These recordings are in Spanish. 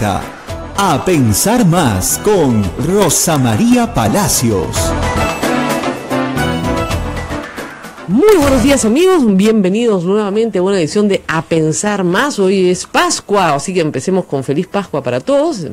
presenta A Pensar Más con Rosa María Palacios. Muy buenos días, amigos, bienvenidos nuevamente a una edición de A Pensar Más. Hoy es Pascua, así que empecemos con feliz Pascua para todos.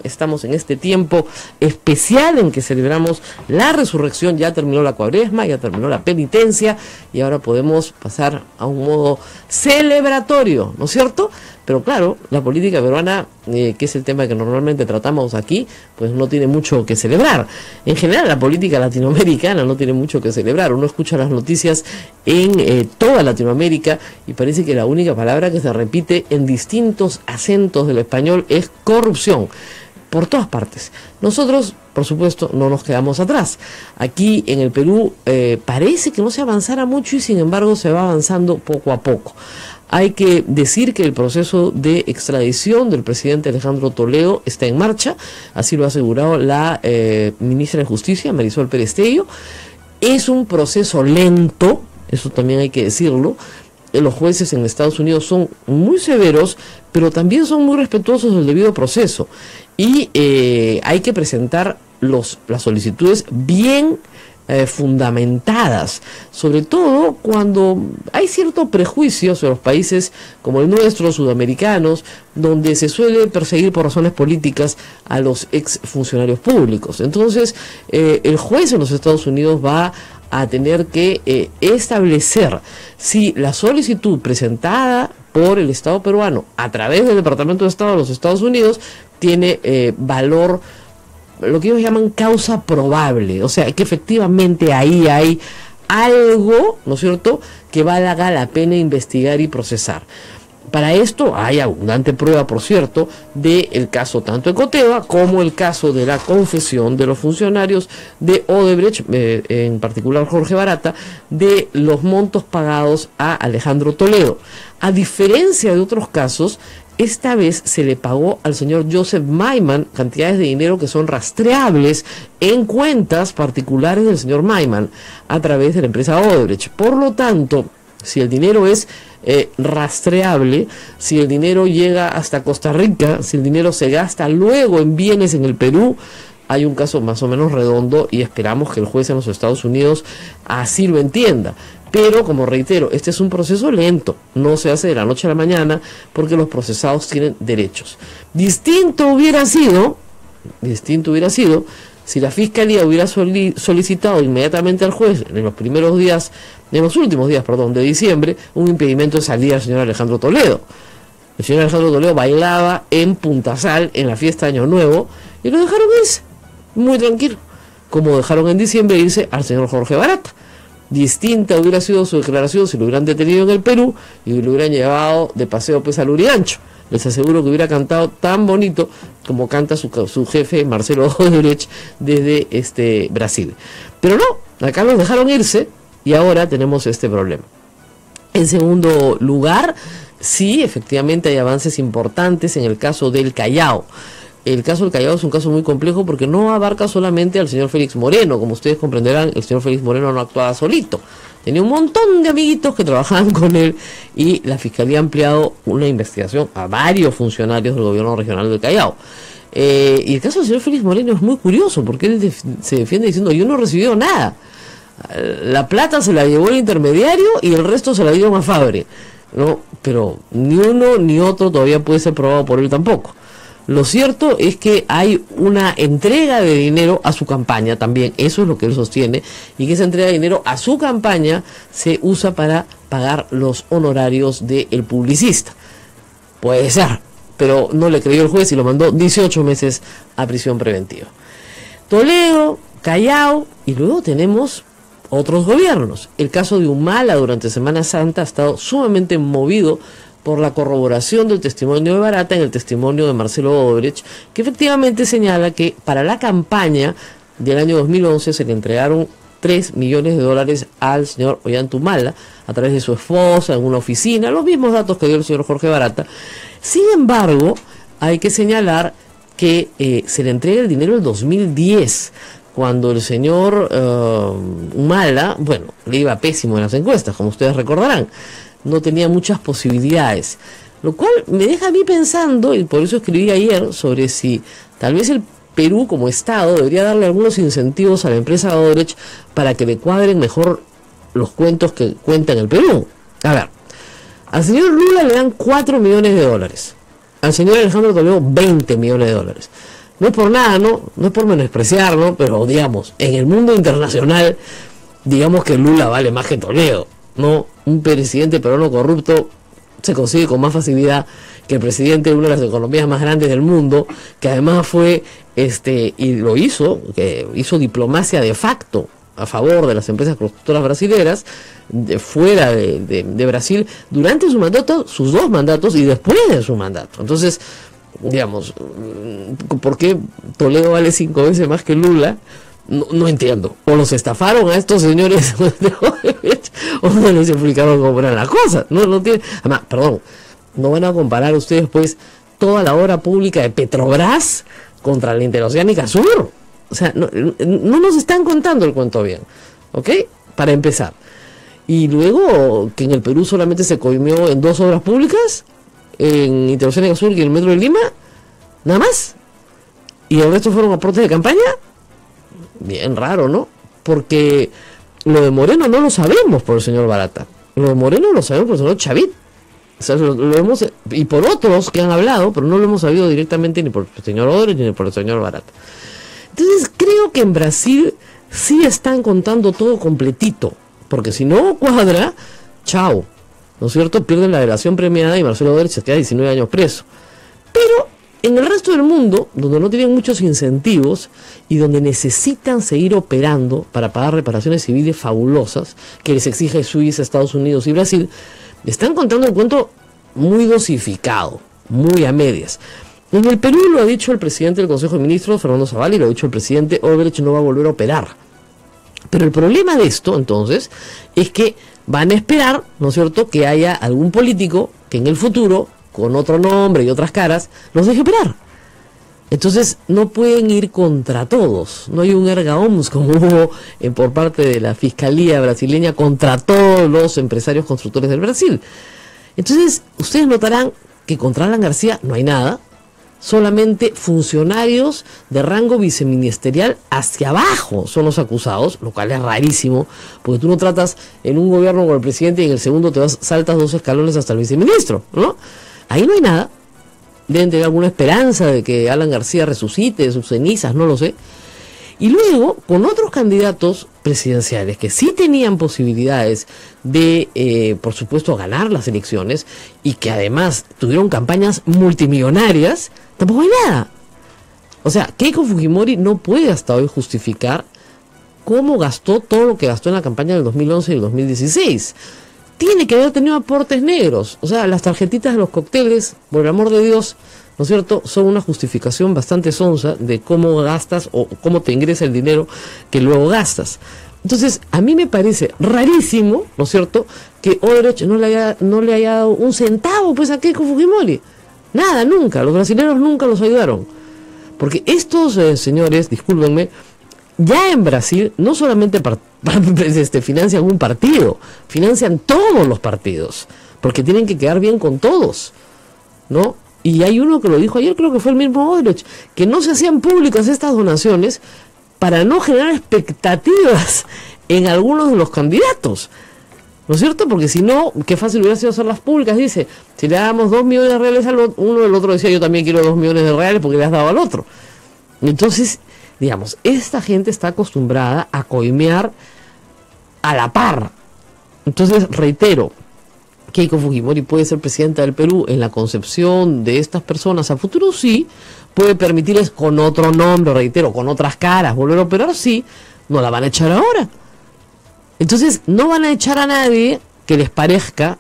Estamos en este tiempo especial en que celebramos la resurrección. Ya terminó la cuaresma, ya terminó la penitencia y ahora podemos pasar a un modo celebratorio, ¿no es cierto? Pero claro, la política peruana, que es el tema que normalmente tratamos aquí, pues no tiene mucho que celebrar. En general, la política latinoamericana no tiene mucho que celebrar. Uno escucha las noticias en toda Latinoamérica y parece que la única palabra que se repite en distintos acentos del español es corrupción. Por todas partes. Nosotros, por supuesto, no nos quedamos atrás. Aquí en el Perú parece que no se avanzara mucho y sin embargo se va avanzando poco a poco. Hay que decir que el proceso de extradición del presidente Alejandro Toledo está en marcha, así lo ha asegurado la ministra de Justicia, Marisol Perestello. Es un proceso lento, eso también hay que decirlo. Los jueces en Estados Unidos son muy severos, pero también son muy respetuosos del debido proceso. Y hay que presentar las solicitudes bien fundamentadas, sobre todo cuando hay cierto prejuicio sobre los países como el nuestro, sudamericanos, donde se suele perseguir por razones políticas a los ex funcionarios públicos. Entonces, el juez en los Estados Unidos va a tener que establecer si la solicitud presentada por el Estado peruano a través del Departamento de Estado de los Estados Unidos tiene valor, lo que ellos llaman causa probable, o sea, que efectivamente ahí hay algo, ¿no es cierto?, que valga la pena investigar y procesar. Para esto hay abundante prueba, por cierto, del caso tanto Ecoteva como el caso de la confesión de los funcionarios de Odebrecht, en particular Jorge Barata, de los montos pagados a Alejandro Toledo. A diferencia de otros casos, esta vez se le pagó al señor Joseph Maiman cantidades de dinero que son rastreables en cuentas particulares del señor Maiman a través de la empresa Odebrecht. Por lo tanto, si el dinero es rastreable, si el dinero llega hasta Costa Rica, si el dinero se gasta luego en bienes en el Perú, hay un caso más o menos redondo y esperamos que el juez en los Estados Unidos así lo entienda. Pero, como reitero, este es un proceso lento, no se hace de la noche a la mañana porque los procesados tienen derechos. Distinto hubiera sido si la Fiscalía hubiera solicitado inmediatamente al juez en los últimos días de diciembre, un impedimento de salida al señor Alejandro Toledo. El señor Alejandro Toledo bailaba en Punta Sal en la fiesta de Año Nuevo y lo dejaron irse, muy tranquilo, como dejaron en diciembre irse al señor Jorge Barata. Distinta hubiera sido su declaración si lo hubieran detenido en el Perú y lo hubieran llevado de paseo pues al Lurigancho. Les aseguro que hubiera cantado tan bonito como canta su jefe Marcelo Odebrecht desde Brasil. Pero no, acá los dejaron irse y ahora tenemos este problema. En segundo lugar, sí, efectivamente hay avances importantes en el caso del Callao. El caso del Callao es un caso muy complejo porque no abarca solamente al señor Félix Moreno. Como ustedes comprenderán, el señor Félix Moreno no actuaba solito. Tenía un montón de amiguitos que trabajaban con él y la Fiscalía ha ampliado una investigación a varios funcionarios del gobierno regional del Callao. Y el caso del señor Félix Moreno es muy curioso porque él se defiende diciendo: yo no he recibido nada. La plata se la llevó el intermediario y el resto se la dieron a Fabre, ¿no? Pero ni uno ni otro todavía puede ser probado por él tampoco. Lo cierto es que hay una entrega de dinero a su campaña también, eso es lo que él sostiene, y que esa entrega de dinero a su campaña se usa para pagar los honorarios del publicista. Puede ser, pero no le creyó el juez y lo mandó 18 meses a prisión preventiva. Toledo, Callao, y luego tenemos otros gobiernos. El caso de Humala durante Semana Santa ha estado sumamente movido por la corroboración del testimonio de Barata en el testimonio de Marcelo Odebrecht, que efectivamente señala que para la campaña del año 2011 se le entregaron $3 millones al señor Ollanta a través de su esposa en una oficina, los mismos datos que dio el señor Jorge Barata. Sin embargo, hay que señalar que se le entrega el dinero en 2010, cuando el señor Humala, bueno, le iba pésimo en las encuestas, como ustedes recordarán. No tenía muchas posibilidades. Lo cual me deja a mí pensando, y por eso escribí ayer, sobre si tal vez el Perú como Estado debería darle algunos incentivos a la empresa Odebrecht para que le cuadren mejor los cuentos que cuenta en el Perú. A ver, al señor Lula le dan 4 millones de dólares. Al señor Alejandro Toledo 20 millones de dólares. No es por nada, ¿no? No es por menospreciarlo, pero digamos, en el mundo internacional, digamos que Lula vale más que Toledo, ¿no? Un presidente peruano corrupto se consigue con más facilidad que el presidente de una de las economías más grandes del mundo, que además fue, y lo hizo, que hizo diplomacia de facto a favor de las empresas constructoras brasileras, fuera de Brasil, durante su mandato, sus 2 mandatos y después de su mandato. Entonces, digamos, ¿por qué Toledo vale 5 veces más que Lula? No entiendo. O los estafaron a estos señores o no les explicaron cómo eran las cosas. No tiene, además, perdón, no van a comparar ustedes pues toda la obra pública de Petrobras contra la Interoceánica Sur. O sea, no nos están contando el cuento bien, ¿ok? Para empezar. Y luego que en el Perú solamente se coimió en 2 obras públicas, en Interoceánica Sur y en el Metro de Lima, nada más. Y el resto fueron aportes de campaña. Bien raro, ¿no? Porque lo de Moreno no lo sabemos por el señor Barata. Lo de Moreno lo sabemos por el señor Chavit. O sea, lo hemos, y por otros que han hablado, pero no lo hemos sabido directamente ni por el señor Odebrecht ni por el señor Barata. Entonces creo que en Brasil sí están contando todo completito, porque si no cuadra, chao, ¿no es cierto? Pierden la delación premiada y Marcelo Odebrecht se queda 19 años preso. Pero en el resto del mundo, donde no tienen muchos incentivos y donde necesitan seguir operando para pagar reparaciones civiles fabulosas que les exige Suiza, Estados Unidos y Brasil, están contando el cuento muy dosificado, muy a medias. En el Perú lo ha dicho el presidente del Consejo de Ministros, Fernando Zavala, y lo ha dicho el presidente, Odebrecht no va a volver a operar. Pero el problema de esto, entonces, es que van a esperar, ¿no es cierto?, que haya algún político que en el futuro, con otro nombre y otras caras, los deje operar. Entonces, no pueden ir contra todos. No hay un erga omnes como hubo por parte de la Fiscalía brasileña contra todos los empresarios constructores del Brasil. Entonces, ustedes notarán que contra Alan García no hay nada. Solamente funcionarios de rango viceministerial hacia abajo son los acusados, lo cual es rarísimo, porque tú no tratas en un gobierno con el presidente y en el segundo saltas 2 escalones hasta el viceministro, ¿no? Ahí no hay nada. Deben tener alguna esperanza de que Alan García resucite de sus cenizas, no lo sé. Y luego, con otros candidatos presidenciales que sí tenían posibilidades de, por supuesto, ganar las elecciones y que además tuvieron campañas multimillonarias, tampoco hay nada. O sea, Keiko Fujimori no puede hasta hoy justificar cómo gastó todo lo que gastó en la campaña del 2011 y el 2016. Tiene que haber tenido aportes negros. O sea, las tarjetitas de los cócteles, por el amor de Dios, ¿no es cierto?, son una justificación bastante sonsa de cómo gastas o cómo te ingresa el dinero que luego gastas. Entonces, a mí me parece rarísimo, ¿no es cierto?, que Odebrecht no le haya dado un centavo pues a Keiko Fujimori. Nada, nunca. Los brasileños nunca los ayudaron. Porque estos señores, discúlpenme, ya en Brasil no solamente financian un partido, financian todos los partidos, porque tienen que quedar bien con todos, ¿no? Y hay uno que lo dijo ayer, creo que fue el mismo Odebrecht, que no se hacían públicas estas donaciones para no generar expectativas en algunos de los candidatos, ¿no es cierto? Porque si no, qué fácil hubiera sido hacerlas públicas. Dice, si le damos 2 millones de reales al uno, el otro decía, yo también quiero 2 millones de reales porque le has dado al otro. Entonces, digamos, esta gente está acostumbrada a coimear a la par. Entonces, reitero, Keiko Fujimori puede ser presidenta del Perú en la concepción de estas personas a futuro, sí. Puede permitirles con otro nombre, reitero, con otras caras, volver a operar, sí. No la van a echar ahora. Entonces, no van a echar a nadie que les parezca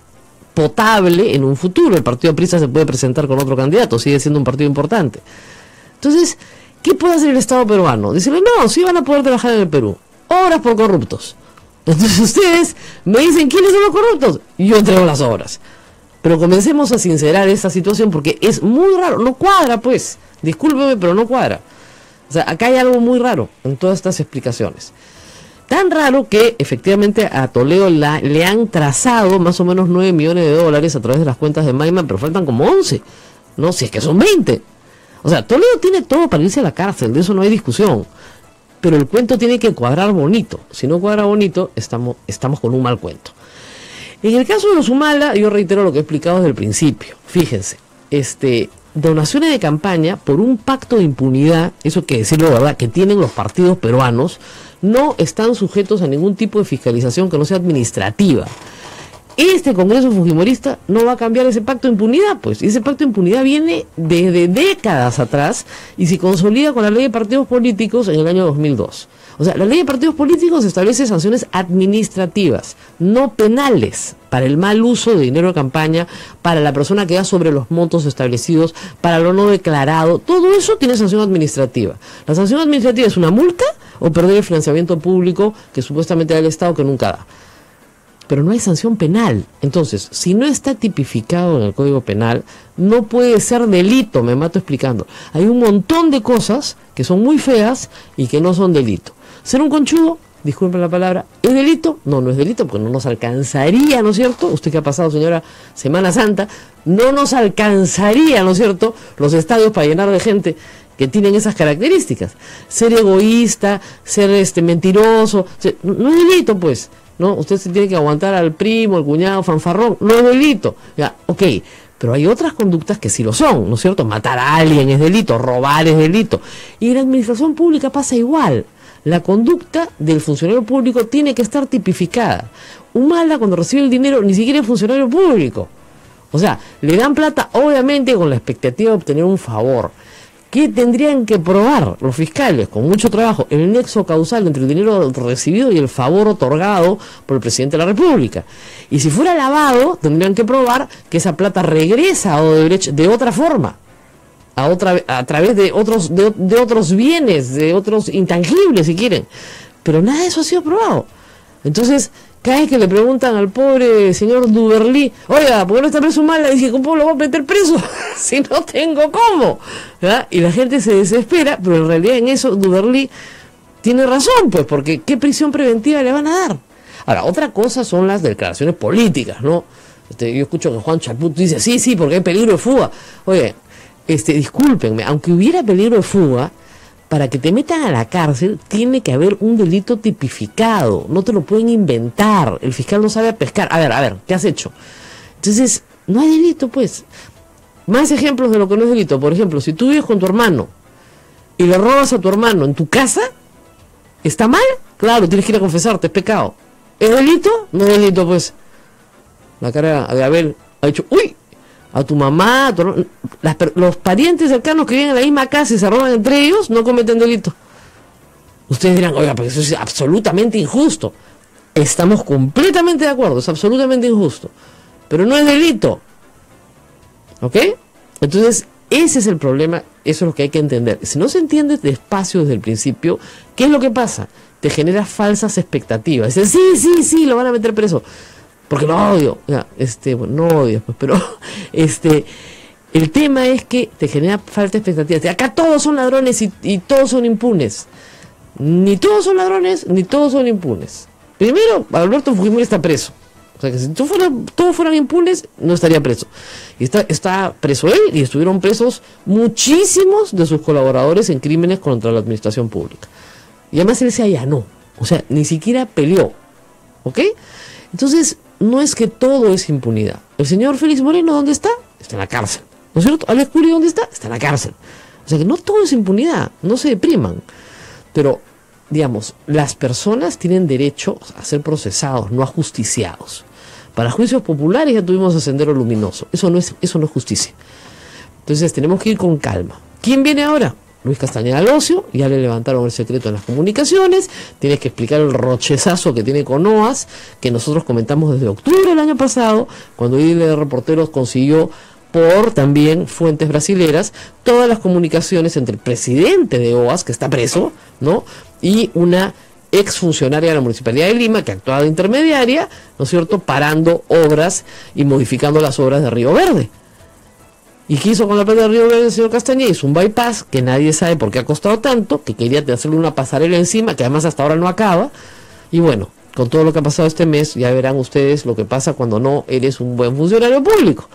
potable en un futuro. El partido Aprisa se puede presentar con otro candidato, sigue siendo un partido importante. Entonces, ¿qué puede hacer el Estado peruano? Decirle, no, sí van a poder trabajar en el Perú. Obras por corruptos. Entonces ustedes me dicen, ¿quiénes son los corruptos? Y yo entrego las obras. Pero comencemos a sincerar esta situación porque es muy raro. No cuadra, pues. Discúlpeme, pero no cuadra. O sea, acá hay algo muy raro en todas estas explicaciones. Tan raro que efectivamente a Toledo le han trazado más o menos 9 millones de dólares a través de las cuentas de Maiman, pero faltan como 11, ¿no? Si es que son 20. O sea, Toledo tiene todo para irse a la cárcel, de eso no hay discusión. Pero el cuento tiene que cuadrar bonito. Si no cuadra bonito, estamos con un mal cuento. En el caso de los Humala, yo reitero lo que he explicado desde el principio. Fíjense, donaciones de campaña por un pacto de impunidad, eso que decirlo de verdad, que tienen los partidos peruanos, no están sujetos a ningún tipo de fiscalización que no sea administrativa. Este Congreso Fujimorista no va a cambiar ese pacto de impunidad, pues. Y ese pacto de impunidad viene desde décadas atrás y se consolida con la ley de partidos políticos en el año 2002. O sea, la ley de partidos políticos establece sanciones administrativas, no penales, para el mal uso de dinero de campaña, para la persona que da sobre los montos establecidos, para lo no declarado. Todo eso tiene sanción administrativa. La sanción administrativa es una multa o perder el financiamiento público que supuestamente da el Estado, que nunca da. Pero no hay sanción penal. Entonces, si no está tipificado en el Código Penal, no puede ser delito, me mato explicando. Hay un montón de cosas que son muy feas y que no son delito. Ser un conchudo, disculpen la palabra, ¿es delito? No, no es delito, porque no nos alcanzaría, ¿no es cierto? Usted que ha pasado, señora, Semana Santa, no nos alcanzaría, ¿no es cierto?, los estadios para llenar de gente que tienen esas características. Ser egoísta, ser mentiroso, no es delito, pues. No, usted se tiene que aguantar al primo, al cuñado, fanfarrón, no es delito. Ya, ok, pero hay otras conductas que sí lo son, ¿no es cierto? Matar a alguien es delito, robar es delito. Y en la administración pública pasa igual. La conducta del funcionario público tiene que estar tipificada. Humala, cuando recibe el dinero, ni siquiera es funcionario público. O sea, le dan plata, obviamente, con la expectativa de obtener un favor. ¿Qué tendrían que probar los fiscales, con mucho trabajo, el nexo causal entre el dinero recibido y el favor otorgado por el presidente de la República? Y si fuera lavado, tendrían que probar que esa plata regresa a Odebrecht de otra forma, a través de otros bienes, de otros intangibles, si quieren. Pero nada de eso ha sido probado. Entonces, cada vez que le preguntan al pobre señor Duberlí, oiga, ¿por qué no está preso Humala? Dice, ¿cómo lo voy a meter preso si no tengo cómo? ¿Verdad? Y la gente se desespera, pero en realidad en eso Duberlí tiene razón, pues, porque ¿qué prisión preventiva le van a dar? Ahora, otra cosa son las declaraciones políticas, ¿no? Yo escucho que Juan Chaput dice, sí, porque hay peligro de fuga. Oye, discúlpenme, aunque hubiera peligro de fuga, para que te metan a la cárcel tiene que haber un delito tipificado, no te lo pueden inventar, el fiscal no sabe pescar. A ver, ¿qué has hecho? Entonces, no hay delito, pues. Más ejemplos de lo que no es delito. Por ejemplo, si tú vives con tu hermano y le robas a tu hermano en tu casa, ¿está mal? Claro, tienes que ir a confesarte, es pecado. ¿Es delito? No es delito, pues. La cara de Abel ha dicho, ¡uy! A tu mamá, los parientes cercanos que viven en la misma casa y se roban entre ellos, no cometen delito. Ustedes dirán, oiga, pero eso es absolutamente injusto. Estamos completamente de acuerdo, es absolutamente injusto. Pero no es delito. ¿Ok? Entonces, ese es el problema, eso es lo que hay que entender. Si no se entiende despacio desde el principio, ¿qué es lo que pasa? Te genera falsas expectativas. Dices, sí, lo van a meter preso. Porque lo odio, no odio, pues, pero el tema es que te genera falta de expectativas. Acá todos son ladrones y todos son impunes. Ni todos son ladrones, ni todos son impunes. Primero, Alberto Fujimori está preso. O sea que si todos fueran impunes, no estaría preso. Y está preso él y estuvieron presos muchísimos de sus colaboradores en crímenes contra la administración pública. Y además él se allanó, o sea, ni siquiera peleó. ¿Ok? Entonces, no es que todo es impunidad. El señor Félix Moreno, ¿dónde está? Está en la cárcel. ¿No es cierto? Alex Curi, ¿dónde está? Está en la cárcel. O sea que no todo es impunidad, no se depriman. Pero, digamos, las personas tienen derecho a ser procesados, no ajusticiados. Para juicios populares ya tuvimos el Sendero Luminoso. Eso no es justicia. Entonces tenemos que ir con calma. ¿Quién viene ahora? Luis Castañeda Locio, ya le levantaron el secreto en las comunicaciones, tienes que explicar el rochezazo que tiene con OAS, que nosotros comentamos desde octubre del año pasado, cuando IDL de Reporteros consiguió por también fuentes brasileras todas las comunicaciones entre el presidente de OAS, que está preso, ¿no?, y una exfuncionaria de la Municipalidad de Lima, que actuaba de intermediaria, ¿no es cierto?, parando obras y modificando las obras de Río Verde. ¿Y qué hizo con la plata de Río Verde el señor Castañeda? Hizo un bypass que nadie sabe por qué ha costado tanto, que quería hacerle una pasarela encima, que además hasta ahora no acaba, Y bueno, con todo lo que ha pasado este mes, ya verán ustedes lo que pasa cuando no eres un buen funcionario público.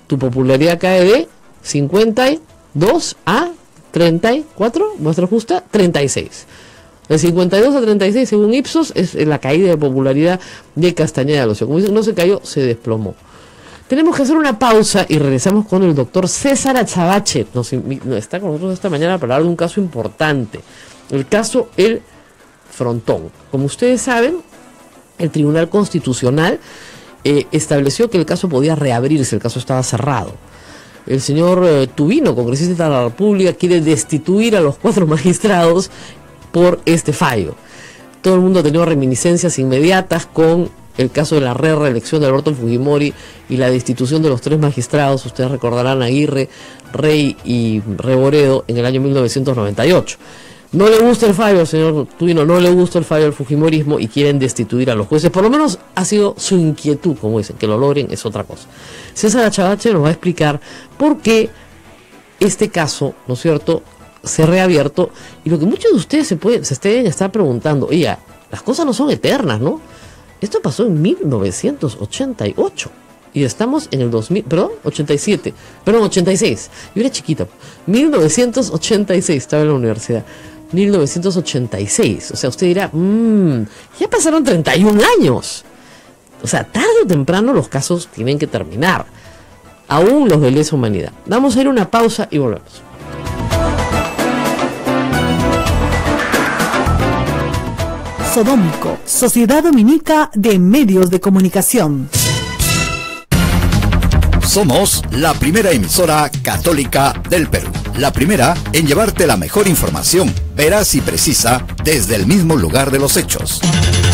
Tu popularidad cae de 52 a 34, muestra justa, 36. De 52 a 36, según Ipsos, es la caída de popularidad de Castañeda Locio. Como dicen, no se cayó, se desplomó. Tenemos que hacer una pausa y regresamos con el doctor César Achabache. Está con nosotros esta mañana para hablar de un caso importante. El caso El Frontón. Como ustedes saben, el Tribunal Constitucional estableció que el caso podía reabrirse, el caso estaba cerrado. El señor Tubino, congresista de la República, quiere destituir a los 4 magistrados por este fallo. Todo el mundo ha tenido reminiscencias inmediatas con el caso de la reelección de Alberto Fujimori y la destitución de los 3 magistrados, ustedes recordarán, Aguirre, Rey y Reboredo, en el año 1998. No le gusta el fallo, señor Tubino, no le gusta el fallo del fujimorismo y quieren destituir a los jueces. Por lo menos ha sido su inquietud, como dicen, que lo logren es otra cosa. César Achabache nos va a explicar por qué este caso, ¿no es cierto?, se ha reabierto, y lo que muchos de ustedes se deben estar preguntando, oiga, las cosas no son eternas, ¿no? Esto pasó en 1988 y estamos en el 86. Yo era chiquita. 1986, estaba en la universidad. 1986. O sea, usted dirá, ya pasaron 31 años. O sea, tarde o temprano los casos tienen que terminar. Aún los de lesa humanidad. Vamos a ir a una pausa y volvemos. Sodómico, Sociedad Dominica de Medios de Comunicación. Somos la primera emisora católica del Perú. La primera en llevarte la mejor información, veraz y precisa, desde el mismo lugar de los hechos.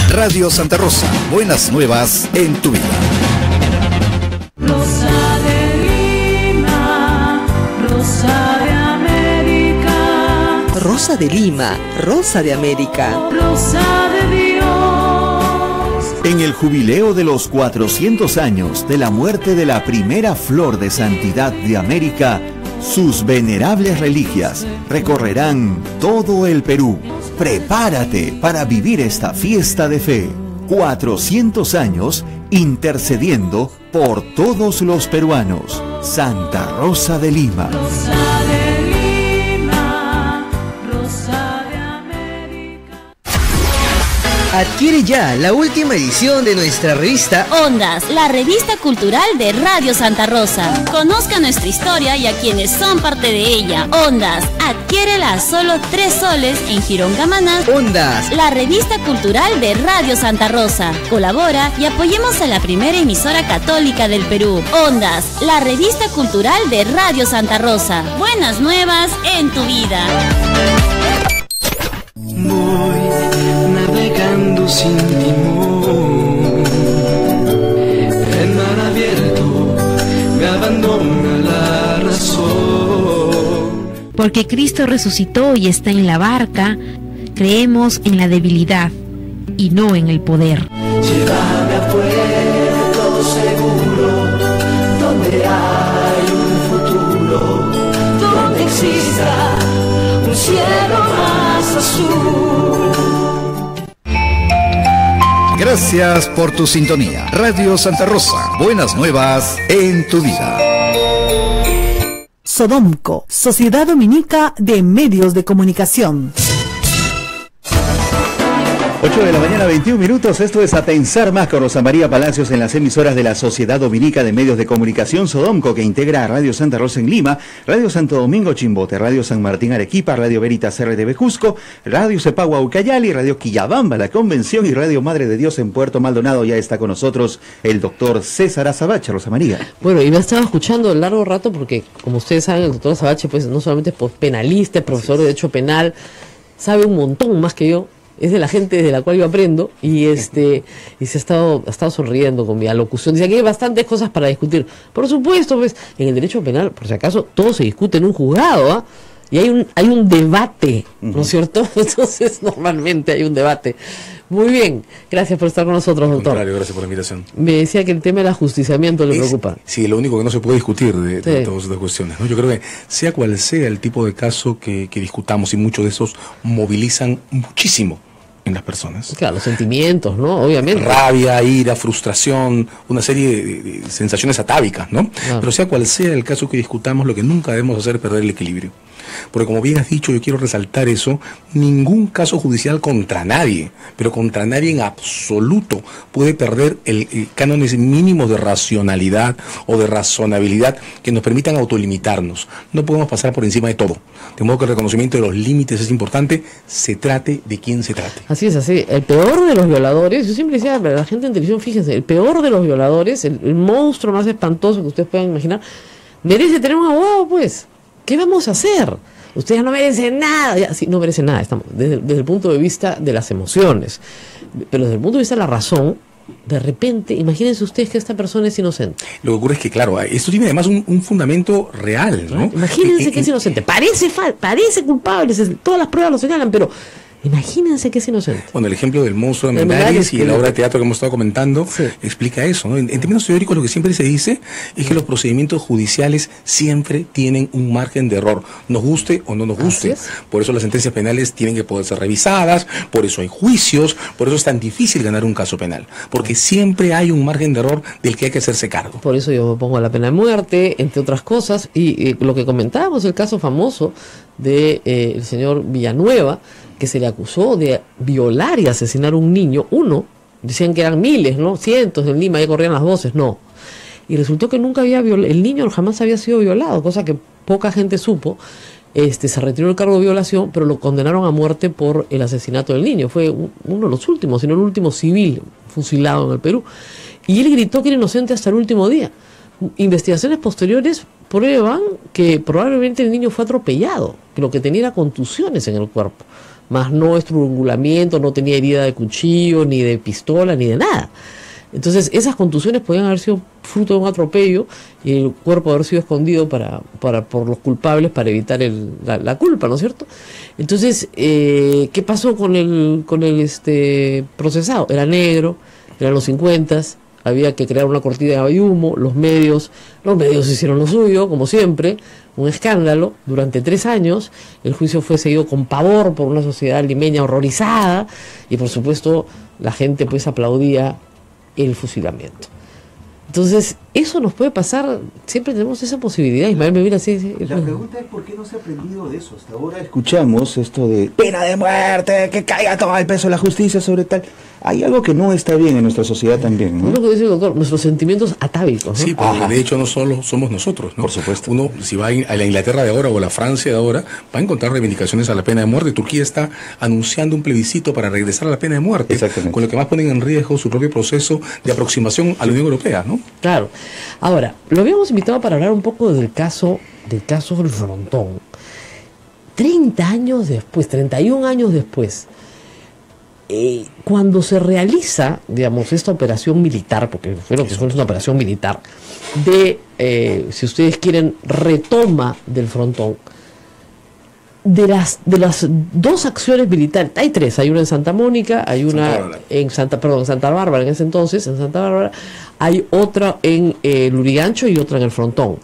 Radio Santa Rosa, buenas nuevas en tu vida. Rosa de Lima, Rosa de América. Rosa de Lima, Rosa de América. Rosa de Dios. En el jubileo de los 400 años de la muerte de la primera flor de santidad de América, sus venerables reliquias recorrerán todo el Perú. Prepárate para vivir esta fiesta de fe. 400 años intercediendo por todos los peruanos. Santa Rosa de Lima. Rosa de Lima, Rosa de América. Adquiere ya la última edición de nuestra revista Ondas, la revista cultural de Radio Santa Rosa. Conozca nuestra historia y a quienes son parte de ella. Ondas, adquiérela a solo 3 soles en Girón Gamaná. Ondas, la revista cultural de Radio Santa Rosa. Colabora y apoyemos a la primera emisora católica del Perú. Ondas, la revista cultural de Radio Santa Rosa. Buenas nuevas en tu vida. Voy navegando sin timón, el mar abierto me abandona la razón. Porque Cristo resucitó y está en la barca, creemos en la debilidad y no en el poder. Llévame a puerto seguro, donde hay un futuro, donde exista un cielo más azul. Gracias por tu sintonía. Radio Santa Rosa, buenas nuevas en tu vida. Sodómico, Sociedad Dominica de Medios de Comunicación. 8 de la mañana, 21 minutos. Esto es A Pensar Más con Rosa María Palacios en las emisoras de la Sociedad Dominica de Medios de Comunicación Sodomco, que integra a Radio Santa Rosa en Lima, Radio Santo Domingo Chimbote, Radio San Martín Arequipa, Radio Veritas RTV Cusco, Radio Cepagua Ucayali, Radio Quillabamba La Convención y Radio Madre de Dios en Puerto Maldonado. Ya está con nosotros el doctor César Azabache. Rosa María. Bueno, y me estaba escuchando largo rato porque, como ustedes saben, el doctor Azabache pues no solamente es penalista, es profesor de Derecho Penal, sabe un montón más que yo. Es de la gente de la cual yo aprendo y y se ha estado sonriendo con mi alocución. Dice que hay bastantes cosas para discutir. Por supuesto, pues, en el derecho penal, por si acaso, todo se discute en un juzgado, ¿ah? Y hay un debate, ¿no es cierto? Entonces, normalmente hay un debate. Muy bien, gracias por estar con nosotros, doctor. Al contrario, gracias por la invitación. Me decía que el tema del ajusticiamiento le preocupa. Sí, lo único que no se puede discutir de todas estas cuestiones, ¿no? Yo creo que sea cual sea el tipo de caso que discutamos, y muchos de esos movilizan muchísimo en las personas. Claro, los sentimientos, ¿no? Obviamente. Rabia, ira, frustración, una serie de sensaciones atávicas, ¿no? Claro. Pero sea cual sea el caso que discutamos, lo que nunca debemos hacer es perder el equilibrio. Porque como bien has dicho, yo quiero resaltar eso, ningún caso judicial contra nadie, pero contra nadie en absoluto puede perder el cánones mínimos de racionalidad o de razonabilidad que nos permitan autolimitarnos. No podemos pasar por encima de todo. De modo que el reconocimiento de los límites es importante, se trate de quien se trate. Así es, así. El peor de los violadores, yo siempre decía, la gente en televisión, fíjense, el peor de los violadores, el monstruo más espantoso que ustedes puedan imaginar, merece tener un abogado, pues. ¿Qué vamos a hacer? Ustedes no merecen nada. Ya, sí, no merecen nada, estamos desde el punto de vista de las emociones. Pero desde el punto de vista de la razón, de repente, imagínense ustedes que esta persona es inocente. Lo que ocurre es que, claro, esto tiene además un fundamento real, ¿no? Imagínense que es inocente. Parece culpable, todas las pruebas lo señalan, pero imagínense que es inocente. Bueno, el ejemplo del monstruo de Amenáriz y la obra de teatro que hemos estado comentando explica eso, ¿no? En términos teóricos, lo que siempre se dice es que los procedimientos judiciales siempre tienen un margen de error, nos guste o no nos guste. Por eso las sentencias penales tienen que poder ser revisadas, por eso hay juicios, por eso es tan difícil ganar un caso penal, porque siempre hay un margen de error del que hay que hacerse cargo. Por eso yo pongo la pena de muerte, entre otras cosas, y lo que comentábamos, el caso famoso de el señor Villanueva, que se le acusó de violar y asesinar a un niño. Decían que eran miles, ¿no? Cientos en Lima, ya corrían las voces, no. Y resultó que nunca había el niño jamás había sido violado, cosa que poca gente supo. Se retiró el cargo de violación, pero lo condenaron a muerte por el asesinato del niño. Fue uno de los últimos, sino el último civil fusilado en el Perú. Y él gritó que era inocente hasta el último día. Investigaciones posteriores prueban que probablemente el niño fue atropellado, que lo que tenía era contusiones en el cuerpo, más no estrangulamiento, no tenía herida de cuchillo, ni de pistola, ni de nada. Entonces esas contusiones podían haber sido fruto de un atropello y el cuerpo haber sido escondido por los culpables para evitar la culpa, ¿no es cierto? Entonces, ¿qué pasó con el procesado? Era negro, eran los 50s, había que crear una cortina de humo, los medios hicieron lo suyo, como siempre, un escándalo. Durante 3 años el juicio fue seguido con pavor por una sociedad limeña horrorizada y por supuesto la gente pues aplaudía el fusilamiento. Entonces, eso nos puede pasar, siempre tenemos esa posibilidad. Ismael me mira así. La pregunta es por qué no se ha aprendido de eso. Hasta ahora escuchamos esto de pena de muerte, que caiga todo el peso de la justicia sobre tal. Hay algo que no está bien en nuestra sociedad también, ¿no? Es lo que dice el doctor, nuestros sentimientos atávicos, ¿no? Sí, porque de hecho no solo somos nosotros, ¿no? Por supuesto. Uno, si va a la Inglaterra de ahora o a la Francia de ahora, va a encontrar reivindicaciones a la pena de muerte. Turquía está anunciando un plebiscito para regresar a la pena de muerte, con lo que más ponen en riesgo su propio proceso de aproximación a la Unión Europea, ¿no? Claro. Ahora, lo habíamos invitado para hablar un poco del caso del Frontón. 30 años después, 31 años después, cuando se realiza, digamos, esta operación militar, porque fue lo que fue una operación militar, si ustedes quieren, retoma del Frontón, de las 2 acciones militares, hay 3, hay una en Santa Mónica, hay una en Santa Bárbara en ese entonces, en Santa Bárbara, hay otra en Lurigancho y otra en el Frontón.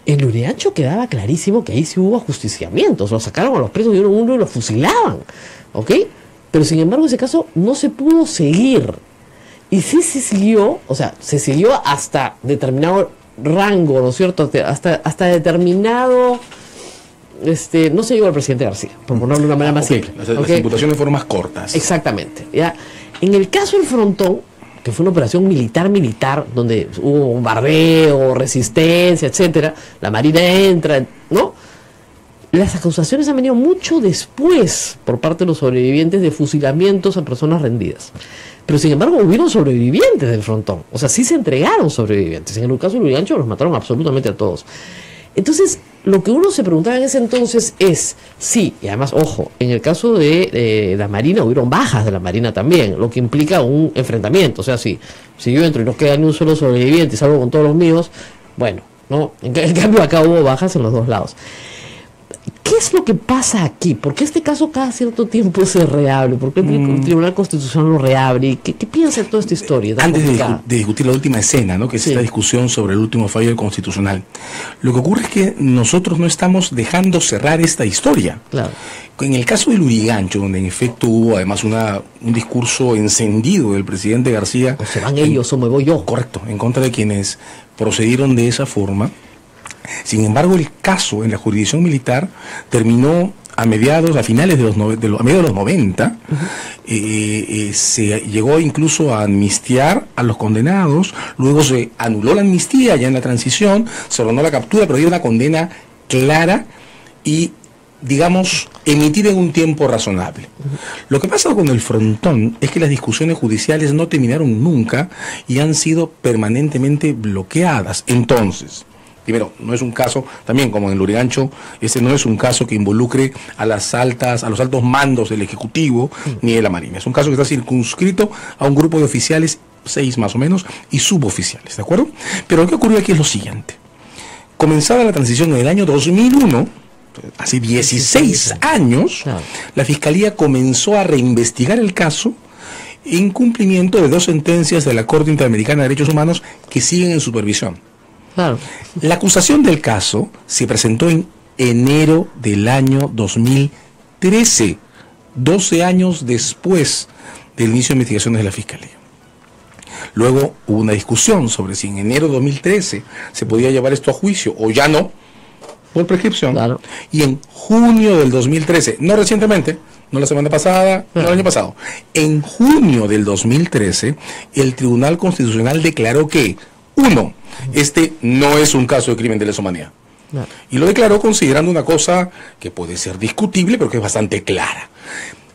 En Lurigancho quedaba clarísimo que ahí sí hubo ajusticiamientos, los sacaron a los presos de uno y los fusilaban, ¿ok? Pero sin embargo ese caso no se pudo seguir, y sí se siguió, o sea, se siguió hasta determinado rango, ¿no es cierto? Hasta determinado... no se llegó al presidente García, por ponerlo de una manera más simple. Las imputaciones fueron más cortas. Exactamente. ¿Ya? En el caso del Frontón, que fue una operación militar, donde hubo bombardeo, resistencia, etcétera, la Marina entra, ¿no? Las acusaciones han venido mucho después por parte de los sobrevivientes de fusilamientos a personas rendidas. Pero sin embargo hubieron sobrevivientes del Frontón. O sea, sí se entregaron sobrevivientes. En el caso de Lurigancho los mataron absolutamente a todos. Entonces, lo que uno se preguntaba en ese entonces es, sí, y además, ojo, en el caso de la Marina hubieron bajas de la Marina también, lo que implica un enfrentamiento. O sea, si yo entro y no queda ni un solo sobreviviente y salgo con todos los míos, bueno, ¿no? En cambio acá hubo bajas en los 2 lados. ¿Qué es lo que pasa aquí? ¿Por qué este caso cada cierto tiempo se reabre? ¿Por qué el Tribunal Constitucional lo reabre? ¿Qué piensa de toda esta historia? Antes de discutir la última escena, ¿no? Que es esta discusión sobre el último fallo del Constitucional, lo que ocurre es que nosotros no estamos dejando cerrar esta historia. Claro. En el caso del Lurigancho, donde en efecto hubo además un discurso encendido del presidente García. O se van ellos o me voy yo. Correcto, en contra de quienes procedieron de esa forma. Sin embargo, el caso en la jurisdicción militar terminó a finales de los 90. Se llegó incluso a amnistiar a los condenados, luego se anuló la amnistía ya en la transición, se ordenó la captura, pero había una condena clara y, digamos, emitida en un tiempo razonable. Lo que pasa con el frontón es que las discusiones judiciales no terminaron nunca y han sido permanentemente bloqueadas. Entonces, primero, no es un caso, también como en el Lurigancho, no es un caso que involucre a los altos mandos del Ejecutivo ni de la Marina. Es un caso que está circunscrito a un grupo de oficiales, 6 más o menos, y suboficiales, ¿de acuerdo? Pero lo que ocurrió aquí es lo siguiente. Comenzada la transición en el año 2001, hace 16 años, la Fiscalía comenzó a reinvestigar el caso en cumplimiento de 2 sentencias de la Corte Interamericana de Derechos Humanos que siguen en supervisión. Claro. La acusación del caso se presentó en enero del año 2013, 12 años después del inicio de investigaciones de la Fiscalía. Luego hubo una discusión sobre si en enero de 2013 se podía llevar esto a juicio o ya no, por prescripción. Claro. Y en junio del 2013, no recientemente, no la semana pasada, no el año pasado, en junio del 2013, el Tribunal Constitucional declaró que, 1, este no es un caso de crimen de lesa humanidad. No. Y lo declaró considerando una cosa que puede ser discutible, pero que es bastante clara.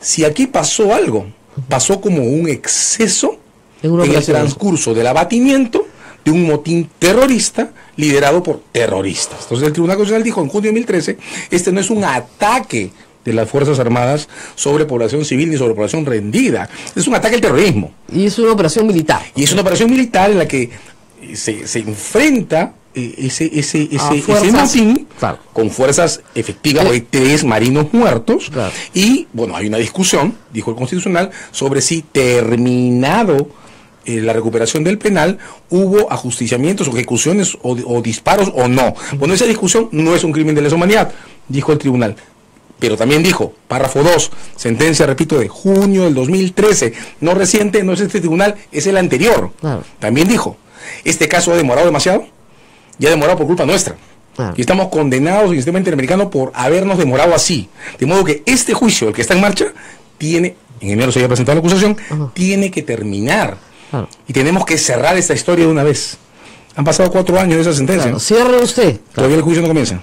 Si aquí pasó algo, pasó como un exceso en el transcurso del abatimiento de un motín terrorista liderado por terroristas. Entonces el Tribunal Constitucional dijo en junio de 2013, este no es un ataque de las Fuerzas Armadas sobre población civil ni sobre población rendida, es un ataque al terrorismo. Y es una operación militar. Y es una operación militar en la que se enfrenta ese motín, claro, con fuerzas efectivas. Hay 3 marinos muertos, claro, y bueno, hay una discusión, dijo el Constitucional, sobre si terminado la recuperación del penal hubo ajusticiamientos o ejecuciones o disparos o no. Bueno, esa discusión no es un crimen de lesa humanidad, dijo el tribunal. Pero también dijo, párrafo 2, sentencia, repito, de junio del 2013, no reciente, no es este tribunal, es el anterior. Claro. También dijo, este caso ha demorado demasiado, ya ha demorado por culpa nuestra. Y estamos condenados en el sistema interamericano por habernos demorado así. De modo que este juicio, el que está en marcha, en enero se había presentado la acusación, tiene que terminar. Y tenemos que cerrar esta historia de una vez. Han pasado 4 años de esa sentencia. Claro, cierre usted. Todavía el juicio no comienza.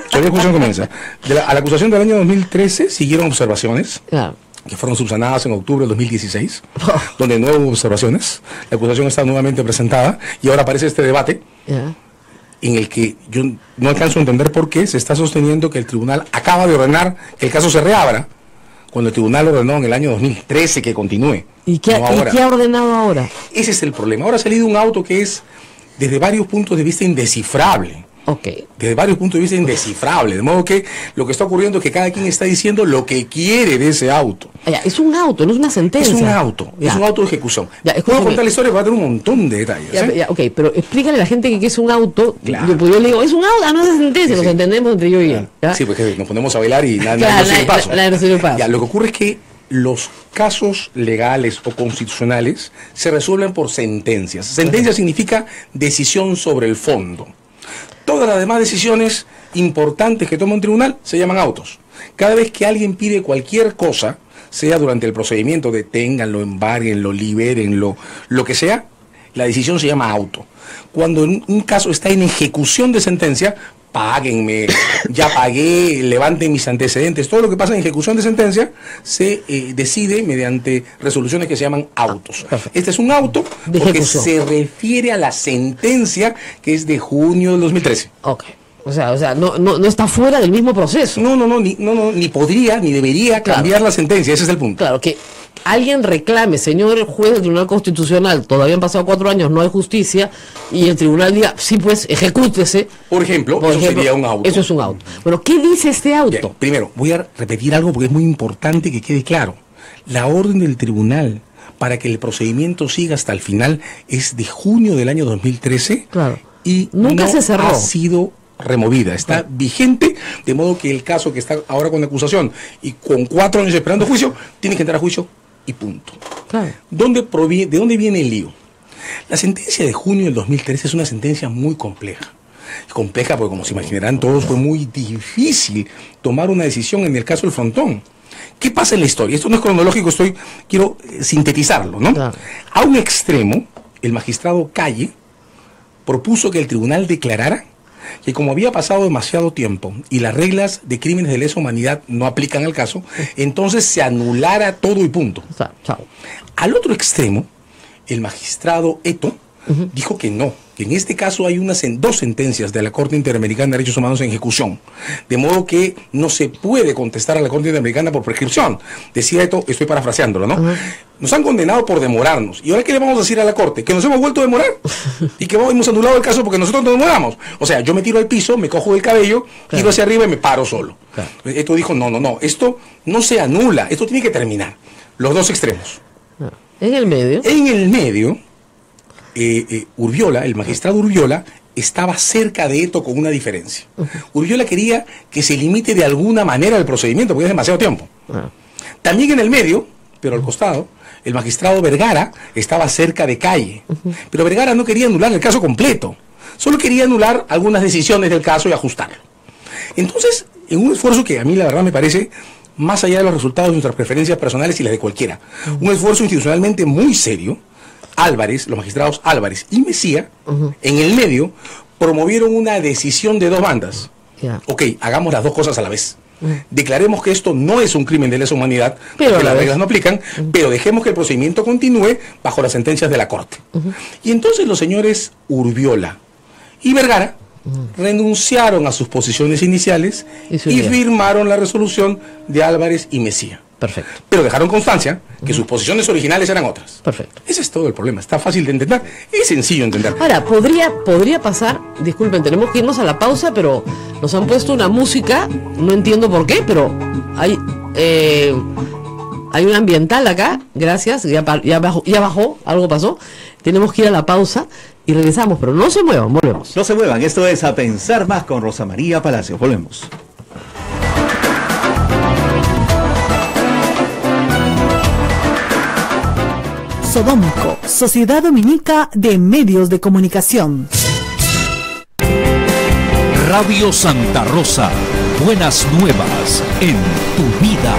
Todavía el juicio no comienza. A la acusación del año 2013 siguieron observaciones. Claro. Que fueron subsanadas en octubre del 2016, donde no hubo observaciones. La acusación está nuevamente presentada y ahora aparece este debate en el que yo no alcanzo a entender por qué se está sosteniendo que el tribunal acaba de ordenar que el caso se reabra, cuando el tribunal ordenó en el año 2013 que continúe. ¿Y qué ha ordenado ahora? Ese es el problema. Ahora ha salido un auto que es, desde varios puntos de vista, indescifrable. Desde varios puntos de vista indescifrable, de modo que lo que está ocurriendo es que cada quien está diciendo lo que quiere de ese auto. Es un auto, no es una sentencia. Es un auto de ejecución. Puedo contar la historia, va a tener un montón de detalles. Pero explícale a la gente que es un auto. Claro. Yo le digo, es un auto, no es sentencia, nos entendemos entre yo y él. Sí, porque nos ponemos a bailar y nada no se le pasa. Lo que ocurre es que los casos legales o constitucionales se resuelven por sentencias. Sentencia significa decisión sobre el fondo. Todas las demás decisiones importantes que toma un tribunal se llaman autos. Cada vez que alguien pide cualquier cosa, sea durante el procedimiento, deténganlo, embárguenlo, libérenlo, lo que sea, la decisión se llama auto. Cuando un caso está en ejecución de sentencia, páguenme, ya pagué, levanten mis antecedentes, todo lo que pasa en ejecución de sentencia se decide mediante resoluciones que se llaman autos. Este es un auto porque se refiere a la sentencia que es de junio del 2013. O sea, no está fuera del mismo proceso. Ni podría, ni debería cambiar la sentencia, ese es el punto. Claro, que alguien reclame, señor juez del Tribunal Constitucional, todavía han pasado 4 años, no hay justicia, y el tribunal diga, sí, pues, ejecútese. Por ejemplo, sería un auto. Eso es un auto. Bueno, ¿qué dice este auto? Bien, primero, voy a repetir algo porque es muy importante que quede claro. La orden del tribunal para que el procedimiento siga hasta el final es de junio del año 2013. Claro. Y nunca se cerró. Ha sido removida, está vigente, de modo que el caso que está ahora con acusación y con 4 años esperando juicio, tiene que entrar a juicio y punto. Claro. ¿De dónde viene el lío? La sentencia de junio del 2013 es una sentencia muy compleja. Compleja porque, como se imaginarán todos, fue muy difícil tomar una decisión en el caso del Frontón. ¿Qué pasa en la historia? Esto no es cronológico, quiero sintetizarlo, ¿no? Claro. A un extremo, el magistrado Calle propuso que el tribunal declarara que como había pasado demasiado tiempo y las reglas de crímenes de lesa humanidad no aplican al caso, entonces se anulara todo y punto. Chao. Al otro extremo, el magistrado Eto dijo que no, que en este caso hay dos sentencias de la Corte Interamericana de Derechos Humanos en ejecución, de modo que no se puede contestar a la Corte Interamericana por prescripción. Decía Eto, estoy parafraseándolo, ¿no? Nos han condenado por demorarnos. ¿Y ahora qué le vamos a decir a la Corte? ¿Que nos hemos vuelto a demorar? ¿Y que hemos anulado el caso porque nosotros nos demoramos? O sea, yo me tiro al piso, me cojo del cabello, tiro hacia arriba y me paro solo. Claro. Eto dijo, no, esto no se anula, esto tiene que terminar. Los dos extremos. ¿En el medio? En el medio, Urbiola, el magistrado Urbiola, estaba cerca de Eto con una diferencia. Urbiola quería que se limite de alguna manera el procedimiento, porque es demasiado tiempo. También en el medio, pero al costado, el magistrado Vergara estaba cerca de Calle. Pero Vergara no quería anular el caso completo, solo quería anular algunas decisiones del caso y ajustarlo. Entonces, en un esfuerzo que a mí la verdad me parece, más allá de los resultados de nuestras preferencias personales y las de cualquiera, un esfuerzo institucionalmente muy serio, los magistrados Álvarez y Mejía, en el medio, promovieron una decisión de dos bandas. Ok, hagamos las dos cosas a la vez. Declaremos que esto no es un crimen de lesa humanidad, porque las reglas no aplican, pero dejemos que el procedimiento continúe bajo las sentencias de la Corte. Y entonces los señores Urbiola y Vergara renunciaron a sus posiciones iniciales y firmaron la resolución de Álvarez y Mejía. Perfecto. Pero dejaron constancia que sus posiciones originales eran otras. Perfecto. Ese es todo el problema. Está fácil de entender. Es sencillo de entender. Ahora, podría pasar, disculpen, tenemos que irnos a la pausa, pero nos han puesto una música, no entiendo por qué, pero hay un ambiental acá, gracias, ya bajó, algo pasó. Tenemos que ir a la pausa y regresamos, pero no se muevan, volvemos. No se muevan, esto es A Pensar Más con Rosa María Palacios. Volvemos. Sodómico, Sociedad Dominica de Medios de Comunicación. Radio Santa Rosa, buenas nuevas en tu vida.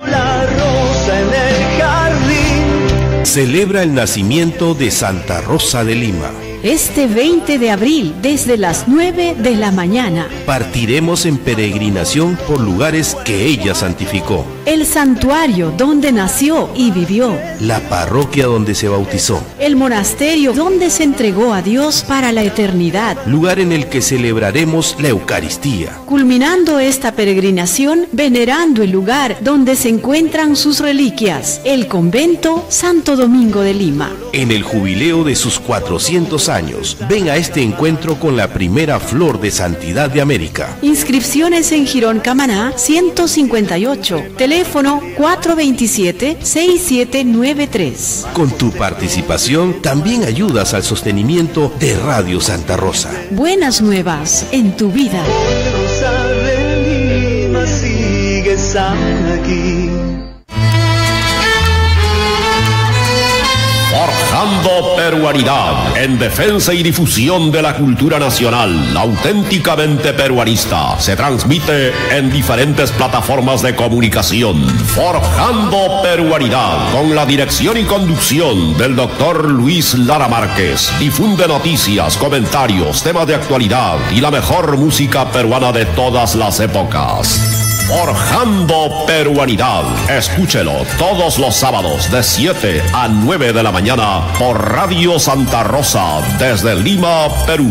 La rosa en el jardín. Celebra el nacimiento de Santa Rosa de Lima. Este 20 de abril, desde las 9 de la mañana, partiremos en peregrinación por lugares que ella santificó. El santuario donde nació y vivió. La parroquia donde se bautizó. El monasterio donde se entregó a Dios para la eternidad. Lugar en el que celebraremos la Eucaristía. Culminando esta peregrinación, venerando el lugar donde se encuentran sus reliquias, el convento Santo Domingo de Lima. En el jubileo de sus 400 años, ven a este encuentro con la primera flor de santidad de América. Inscripciones en Girón Camaná 158, teléfono 427-6793. Con tu participación también ayudas al sostenimiento de Radio Santa Rosa. Buenas nuevas en tu vida. Rosa de Lima, sigues aquí. Forjando peruanidad en defensa y difusión de la cultura nacional auténticamente peruanista. Se transmite en diferentes plataformas de comunicación. Forjando peruanidad con la dirección y conducción del doctor Luis Lara Márquez. Difunde noticias, comentarios, temas de actualidad y la mejor música peruana de todas las épocas. Forjando peruanidad. Escúchelo todos los sábados de 7 a 9 de la mañana por Radio Santa Rosa desde Lima, Perú.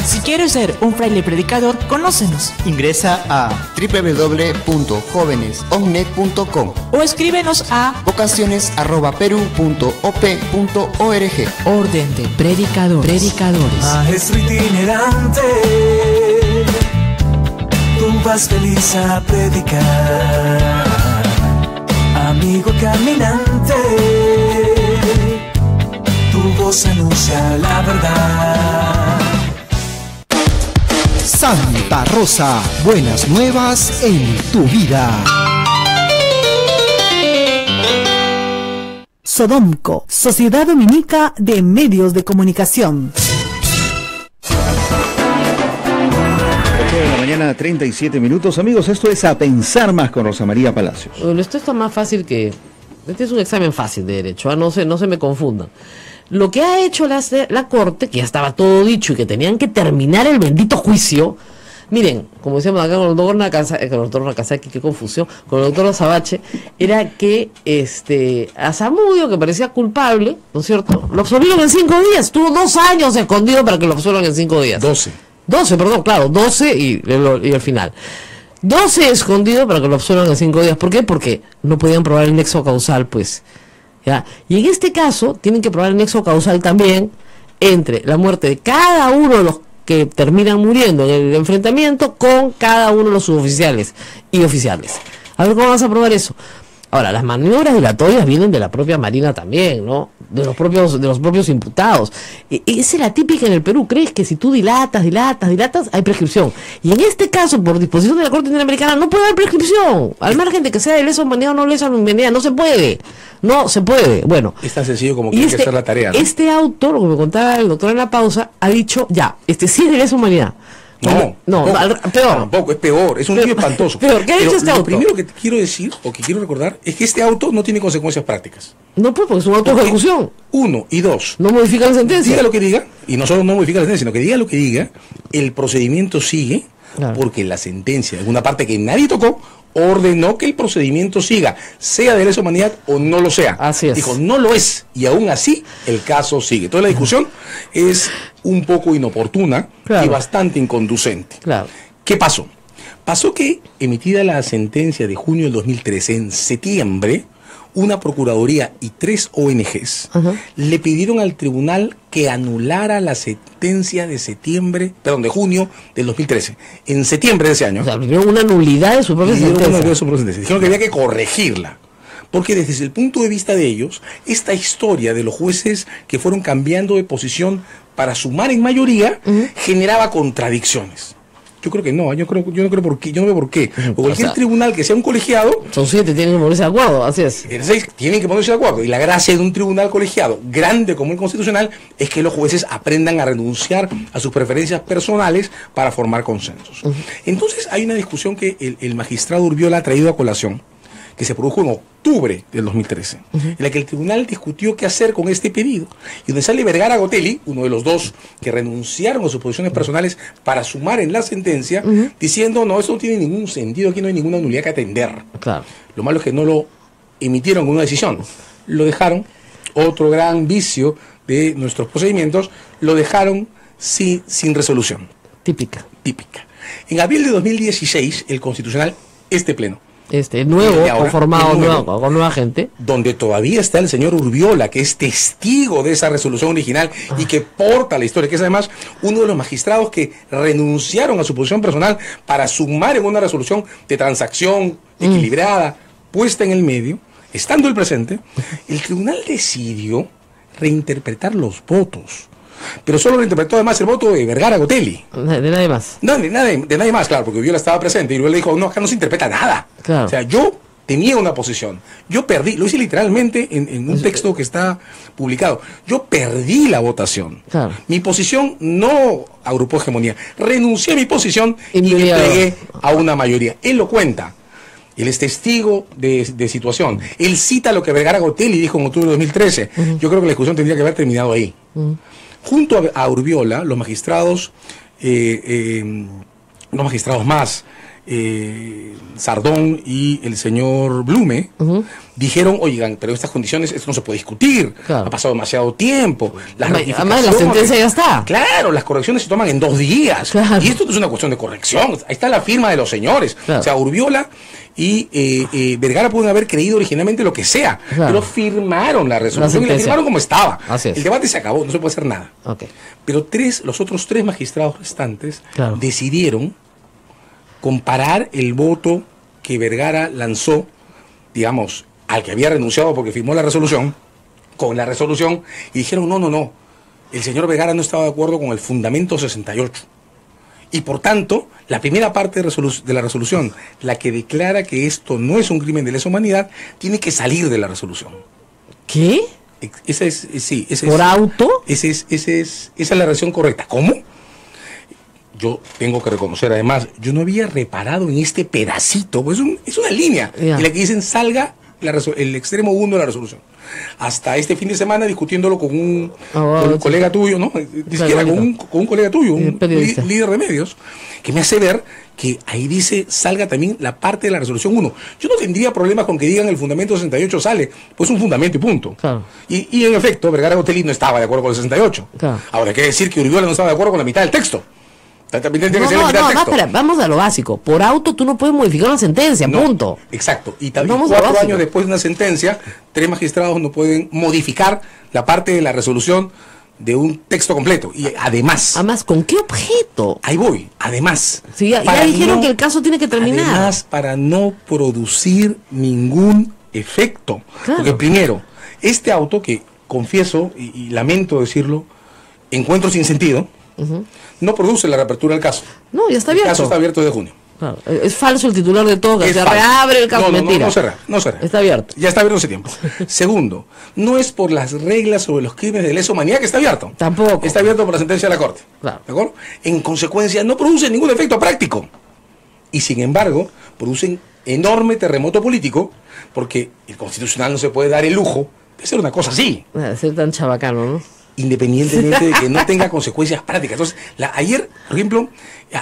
Si quieres ser un fraile predicador, conócenos. Ingresa a www.jovenesognet.com o escríbenos a vocaciones@peru.op.org. Orden de Predicadores. Maestro itinerante, tú vas feliz a predicar. amigo caminante, tu voz anuncia la verdad. Santa Rosa, buenas nuevas en tu vida. Sodomco, Sociedad Dominica de Medios de Comunicación. 8 de la mañana, 37 minutos. Amigos, esto es A Pensar Más con Rosa María Palacios. Bueno, esto está más fácil que... Este es un examen fácil de derecho, no se me confundan. Lo que ha hecho la Corte, que ya estaba todo dicho y que tenían que terminar el bendito juicio, miren, como decíamos acá con el doctor Nakazaki, qué confusión, con el doctor Azabache, era que a Zamudio, que parecía culpable, ¿no es cierto?, lo absolvieron en 5 días, estuvo 2 años escondido para que lo absolvan en 5 días. 12, perdón, claro, 12 y el final. 12 escondido para que lo absuelvan en 5 días. ¿Por qué? Porque no podían probar el nexo causal, pues. ¿Ya? Y en este caso, tienen que probar el nexo causal también entre la muerte de cada uno de los que terminan muriendo en el enfrentamiento con cada uno de los suboficiales y oficiales. A ver cómo vas a probar eso. Ahora, las maniobras dilatorias vienen de la propia Marina también, ¿no? De los propios imputados. Esa es la típica en el Perú. Crees que si tú dilatas, hay prescripción. Y en este caso, por disposición de la Corte Interamericana, no puede haber prescripción. Al margen de que sea de lesa humanidad o no lesa humanidad, no se puede. No se puede. Bueno. Es tan sencillo como que hay que hacer la tarea, ¿no? Este auto, lo que me contaba el doctor en la pausa, ha dicho, ya, sí es de lesa humanidad. No, peor. Tampoco, es peor, es un lío espantoso. Peor, ¿qué ha hecho este auto? Lo primero que te quiero decir, o que quiero recordar, es que este auto no tiene consecuencias prácticas. No, pues, porque es un auto de ejecución. 1 y 2. No modifica la sentencia. Diga lo que diga, y no solo no modifica la sentencia, sino que diga lo que diga, el procedimiento sigue, porque la sentencia, en una parte que nadie tocó, ordenó que el procedimiento siga, sea de lesa humanidad o no lo sea. Así es. Dijo, no lo es, y aún así el caso sigue. Toda la discusión es un poco inoportuna y bastante inconducente. ¿Qué pasó? Pasó que, emitida la sentencia de junio del 2013, en septiembre, una procuraduría y 3 ONGs le pidieron al tribunal que anulara la sentencia de junio del 2013, en septiembre de ese año. O sea, pidieron una nulidad de su propia sentencia. Dijeron que había que corregirla, porque desde el punto de vista de ellos, esta historia de los jueces que fueron cambiando de posición para sumar en mayoría generaba contradicciones. Yo creo que no, yo no creo por qué. Porque cualquier tribunal que sea un colegiado... Son 7, tienen que ponerse de acuerdo, así es. 6 tienen que ponerse de acuerdo. Y la gracia de un tribunal colegiado, grande como el constitucional, es que los jueces aprendan a renunciar a sus preferencias personales para formar consensos. Entonces hay una discusión que el magistrado Urbiola ha traído a colación, que se produjo en octubre del 2013, en la que el tribunal discutió qué hacer con este pedido, y donde sale Vergara Gotelli, uno de los 2 que renunciaron a sus posiciones personales para sumar en la sentencia, diciendo, no, eso no tiene ningún sentido, aquí no hay ninguna nulidad que atender. Lo malo es que no lo emitieron con una decisión, lo dejaron, otro gran vicio de nuestros procedimientos, lo dejaron sin resolución. Típica. En abril de 2016, el Constitucional, pleno, nuevo, conformado con nueva gente, donde todavía está el señor Urbiola, que es testigo de esa resolución original y que porta la historia, que es además uno de los magistrados que renunciaron a su posición personal para sumar en una resolución de transacción equilibrada, puesta en el medio, estando el presente. El tribunal decidió reinterpretar los votos, pero solo lo interpretó además el voto de Vergara Gotelli. De nadie más. No, de nadie más, claro, porque Urbiola estaba presente y Urbiola dijo, no, acá no se interpreta nada. Claro. O sea, yo tenía una posición, yo perdí, lo hice literalmente en un texto que está publicado, yo perdí la votación. Claro. Mi posición no agrupó hegemonía, renuncié a mi posición y me plegué a una mayoría. Él lo cuenta. Él es testigo de situación. Él cita lo que Vergara Gotelli dijo en octubre de 2013. Yo creo que la discusión tendría que haber terminado ahí. Junto a Urbiola, los magistrados más, Sardón y el señor Blume, dijeron, oigan, pero en estas condiciones esto no se puede discutir, ha pasado demasiado tiempo. Además la sentencia ya está. Claro, las correcciones se toman en 2 días. Y esto no es una cuestión de corrección, ahí está la firma de los señores. O sea, Urbiola y Vergara pueden haber creído originalmente lo que sea, pero firmaron la resolución y la firmaron como estaba. El debate se acabó, no se puede hacer nada. Pero los otros 3 magistrados restantes decidieron comparar el voto que Vergara lanzó, digamos, al que había renunciado porque firmó la resolución, con la resolución, y dijeron, no, el señor Vergara no estaba de acuerdo con el fundamento 68. Y por tanto, la primera parte de la resolución, la que declara que esto no es un crimen de lesa humanidad, tiene que salir de la resolución. ¿Qué? Esa es, sí, ¿Por auto? Esa es la versión correcta. ¿Cómo? Yo tengo que reconocer, además, yo no había reparado en este pedacito, pues es una línea en la que dicen salga el extremo 1 de la resolución. Hasta este fin de semana discutiéndolo con un colega tuyo, ¿no? Ni siquiera con un colega tuyo, un líder de medios, que me hace ver que ahí dice salga también la parte de la resolución 1. Yo no tendría problemas con que digan el fundamento 68 sale, pues un fundamento y punto. Claro. Y en efecto, Vergara Gotelí no estaba de acuerdo con el 68. Claro. Ahora, hay que decir que Uribiola no estaba de acuerdo con la mitad del texto. También tiene que ser la mitad del texto. Espera, vamos a lo básico. Por auto tú no puedes modificar una sentencia, punto. Exacto. Y también 4 años después de una sentencia, 3 magistrados no pueden modificar la parte de la resolución de un texto completo. Y además, ¿con qué objeto? Ahí voy. Además, sí, ya dijeron que el caso tiene que terminar. Además, para no producir ningún efecto. Claro. Porque primero, este auto que confieso y lamento decirlo, encuentro sin sentido. No produce la reapertura del caso. No, ya está abierto. El caso está abierto desde junio. Claro. Es falso el titular de todo, que se reabre el caso. Mentira. No cerra. Está abierto. Ya está abierto hace tiempo. Segundo, no es por las reglas sobre los crímenes de lesa humanidad que está abierto. Tampoco. Está abierto por la sentencia de la Corte. Claro. ¿De acuerdo? En consecuencia, no produce ningún efecto práctico. Y sin embargo, producen enorme terremoto político, porque el Constitucional no se puede dar el lujo de hacer una cosa así. De ser tan chabacano, ¿no? Independientemente de que no tenga consecuencias prácticas. Entonces, ayer, por ejemplo,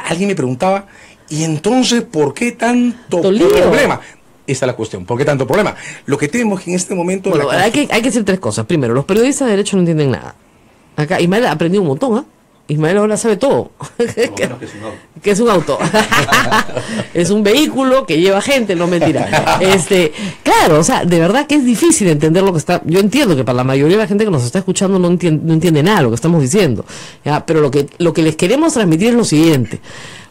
alguien me preguntaba, ¿y entonces por qué tanto problema? Esta es la cuestión, ¿por qué tanto problema? Lo que tenemos que en este momento... Bueno, hay que decir 3 cosas. Primero, los periodistas de derecho no entienden nada. Acá Ismael ha aprendido un montón, ¿ah? Ismael ahora sabe todo. Que es un auto. Es un vehículo que lleva gente, no mentira. Claro, o sea, de verdad que es difícil entender lo que está... Yo entiendo que para la mayoría de la gente que nos está escuchando no entiende nada de lo que estamos diciendo, ¿ya? Pero lo que les queremos transmitir es lo siguiente.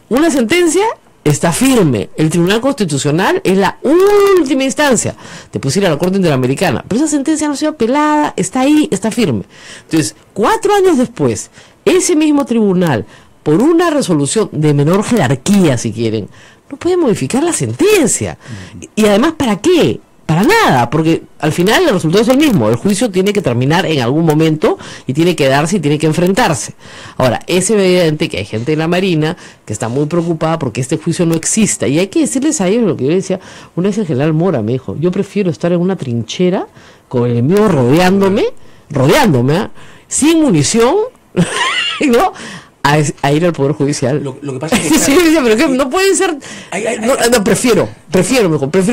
Una sentencia está firme. El Tribunal Constitucional es la última instancia. Te puedes ir a la Corte Interamericana. Pero esa sentencia no ha sido apelada, está ahí, está firme. Entonces, 4 años después, ese mismo tribunal, por una resolución de menor jerarquía, si quieren, no puede modificar la sentencia. Y además, ¿para qué? Para nada, porque al final el resultado es el mismo. El juicio tiene que terminar en algún momento y tiene que darse y tiene que enfrentarse. Ahora, es evidente que hay gente en la Marina que está muy preocupada porque este juicio no exista. Y hay que decirles a ellos lo que yo decía. Una vez el general Mora me dijo, yo prefiero estar en una trinchera con el enemigo rodeándome, sin munición, ¿no? A ir al Poder Judicial. Lo que pasa es que... Sí, pero que no puede ser... Prefiero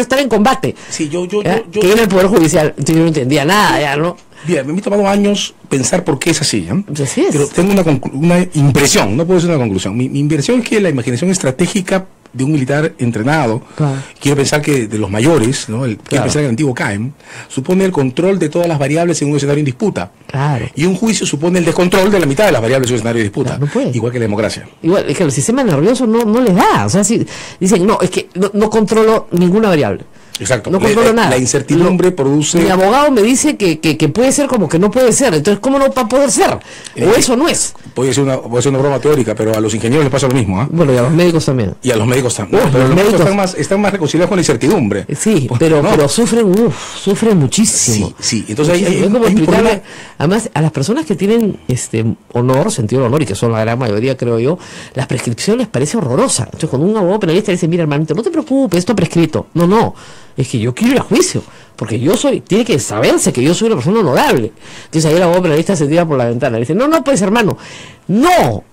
estar en combate. Sí, yo que ir al Poder Judicial. Yo no entendía nada, ya, ¿no? Bien, me ha tomado años pensar por qué es así, ¿eh? Así es. Pero tengo una impresión, no puedo decir una conclusión. Mi impresión es que la imaginación estratégica de un militar entrenado, quiero pensar que de los mayores, ¿no? Quiero pensar que el antiguo CAEM, supone el control de todas las variables en un escenario en disputa. Claro. Y un juicio supone el descontrol de la mitad de las variables en un escenario de disputa. Claro, no puede. Igual que la democracia. Igual, es que el sistema nervioso no les da. O sea, si dicen, no, es que no controlo ninguna variable. Exacto. No controlo nada. La incertidumbre produce... Mi abogado me dice que puede ser como que no puede ser. Entonces, ¿cómo no va a poder ser? O eso no es. Puede ser una broma teórica, pero a los ingenieros les pasa lo mismo, ¿eh? Bueno, y a los médicos también. Y a los médicos también. Pero los médicos están más reconciliados con la incertidumbre. Sí, pero sufren muchísimo. Sí. Entonces hay como un problema. Además, a las personas que tienen sentido del honor, y que son la gran mayoría, creo yo, la prescripción les parece horrorosa. Entonces, cuando un abogado penalista dice, mira, hermanito, no te preocupes, esto ha prescrito. No. Es que yo quiero ir a juicio, porque tiene que saberse que yo soy una persona honorable. Entonces ahí el abogado penalista se tira por la ventana y dice, no, pues hermano, no.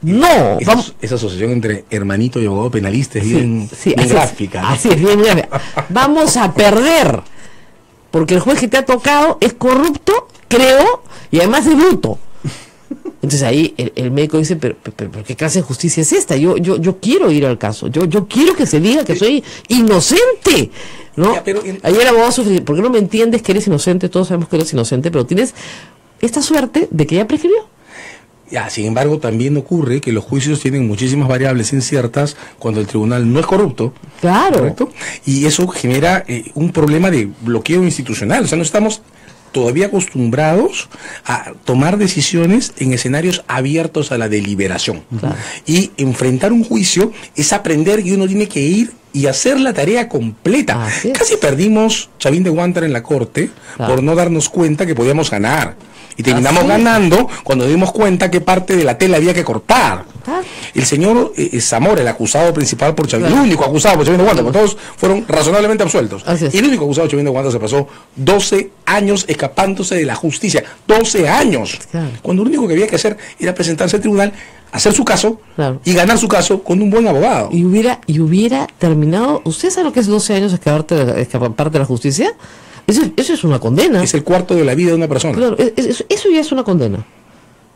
Esa asociación entre hermanito y abogado penalista es bien gráfica, ¿no? Así es, bien gráfica. Vamos a perder, porque el juez que te ha tocado es corrupto, creo, y además es bruto. Entonces ahí el médico dice, pero ¿qué clase de justicia es esta? Yo quiero ir al caso, yo quiero que se diga que soy inocente, ¿no? Ayer el abogado sufre, ¿por qué no me entiendes que eres inocente? Todos sabemos que eres inocente, pero tienes esta suerte de que ya prescribió. Ya, sin embargo, también ocurre que los juicios tienen muchísimas variables inciertas cuando el tribunal no es corrupto. Claro. ¿Correcto? Y eso genera un problema de bloqueo institucional. O sea, no estamos todavía acostumbrados a tomar decisiones en escenarios abiertos a la deliberación. Claro. Y enfrentar un juicio es aprender que uno tiene que ir y hacer la tarea completa. Casi perdimos Chavín de Huántar en la corte por no darnos cuenta que podíamos ganar. Y terminamos ganando cuando nos dimos cuenta que parte de la tela había que cortar. El señor Zamora, el acusado principal por Chavín, el único acusado por Chavín de Huántar, porque todos fueron razonablemente absueltos. El único acusado de Chavín de Huántar se pasó 12 años escapándose de la justicia. 12 años. Cuando lo único que había que hacer era presentarse al tribunal, hacer su caso y ganar su caso con un buen abogado. Y hubiera terminado. ¿Usted sabe lo que es 12 años escaparte de la justicia? Eso es una condena. Es el cuarto de la vida de una persona. Claro, eso ya es una condena.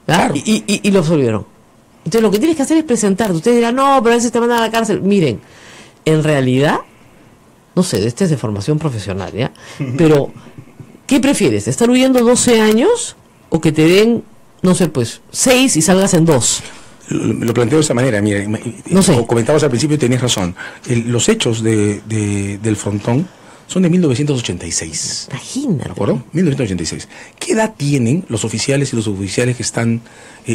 Claro. Y lo absolvieron. Entonces lo que tienes que hacer es presentarte. Usted dirá, no, pero a veces te mandan a la cárcel. Miren, en realidad, no sé, este es de formación profesional, ¿ya? Pero, ¿qué prefieres? ¿Estar huyendo 12 años o que te den, no sé, pues, 6 y salgas en 2? Lo planteo de esta manera, mire, no sé. Como comentabas al principio y tenías razón. Los hechos del Frontón son de 1986. Imagínate. ¿De acuerdo? 1986. ¿Qué edad tienen los oficiales y los suboficiales que están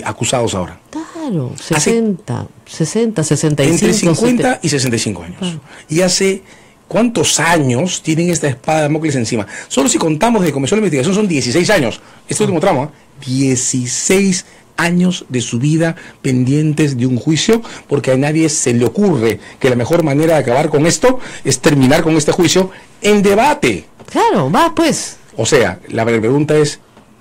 acusados ahora? Claro, 60, 65. Entre 50 y 65 años. Claro. Y hace ¿cuántos años tienen esta espada de Damocles encima? Solo si contamos desde que comenzó la investigación son 16 años. Este último tramo, 16 años de su vida pendientes de un juicio, porque a nadie se le ocurre que la mejor manera de acabar con esto es terminar con este juicio en debate. Claro, va pues. O sea, la pregunta es,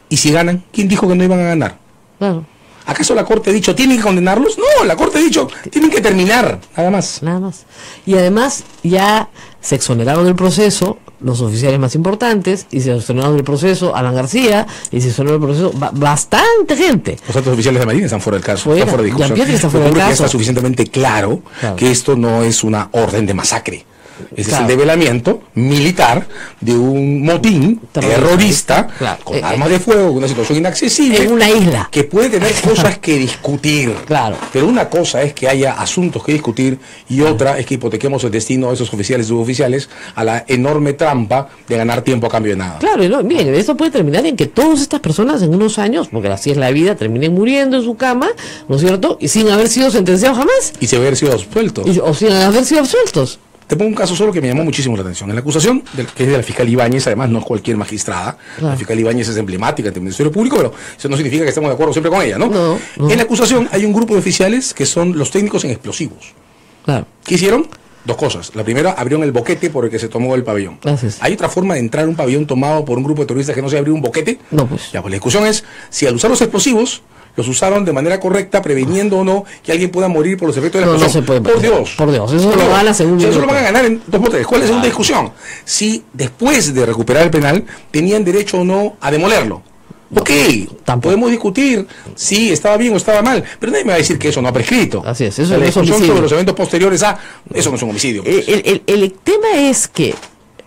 ¿y si ganan? ¿Quién dijo que no iban a ganar? Claro. ¿Acaso la Corte ha dicho, tienen que condenarlos? No, la Corte ha dicho, tienen que terminar, nada más. Nada más. Y además ya se exoneraron del proceso los oficiales más importantes, y se exoneraron del proceso Alan García, y se exoneró del proceso bastante gente. Los altos oficiales de Marina están fuera del caso, Fuera, están fuera de discusión. está fuera del Ocurre que caso. está suficientemente claro que esto no es una orden de masacre. Ese es el develamiento militar de un motín terrorista con armas de fuego, una situación inaccesible. En una isla. Que puede tener cosas que discutir. Claro. Pero una cosa es que haya asuntos que discutir y otra es que hipotequemos el destino de esos oficiales y suboficiales a la enorme trampa de ganar tiempo a cambio de nada. Claro, no, miren, eso puede terminar en que todas estas personas en unos años, porque así es la vida, terminen muriendo en su cama, ¿no es cierto? Y sin haber sido sentenciados jamás. Y sin haber sido absueltos. O sin haber sido absueltos. Te pongo un caso solo que me llamó muchísimo la atención. En la acusación, que es de la fiscal Ibáñez, además no es cualquier magistrada. La fiscal Ibáñez es emblemática ante el Ministerio Público, pero eso no significa que estemos de acuerdo siempre con ella, ¿no? En la acusación hay un grupo de oficiales que son los técnicos en explosivos. Claro. ¿Qué hicieron? Dos cosas. La primera, abrieron el boquete por el que se tomó el pabellón. Gracias. ¿Hay otra forma de entrar a un pabellón tomado por un grupo de terroristas que no se abrió un boquete? No, pues. Ya, pues la discusión es si al usar los explosivos los usaron de manera correcta, previniendo o no que alguien pueda morir por los efectos de la explosión. No se puede. Por Dios. Por Dios. Eso lo van a segunda. Eso lo van a ganar en 2x3. ¿Cuál es la segunda discusión? Si después de recuperar el penal tenían derecho o no a demolerlo. Ok, podemos discutir si estaba bien o estaba mal, pero nadie me va a decir que eso no ha prescrito. Así es, eso la no es discusión homicidio. sobre los eventos posteriores a eso no es un homicidio. Pues. El tema es que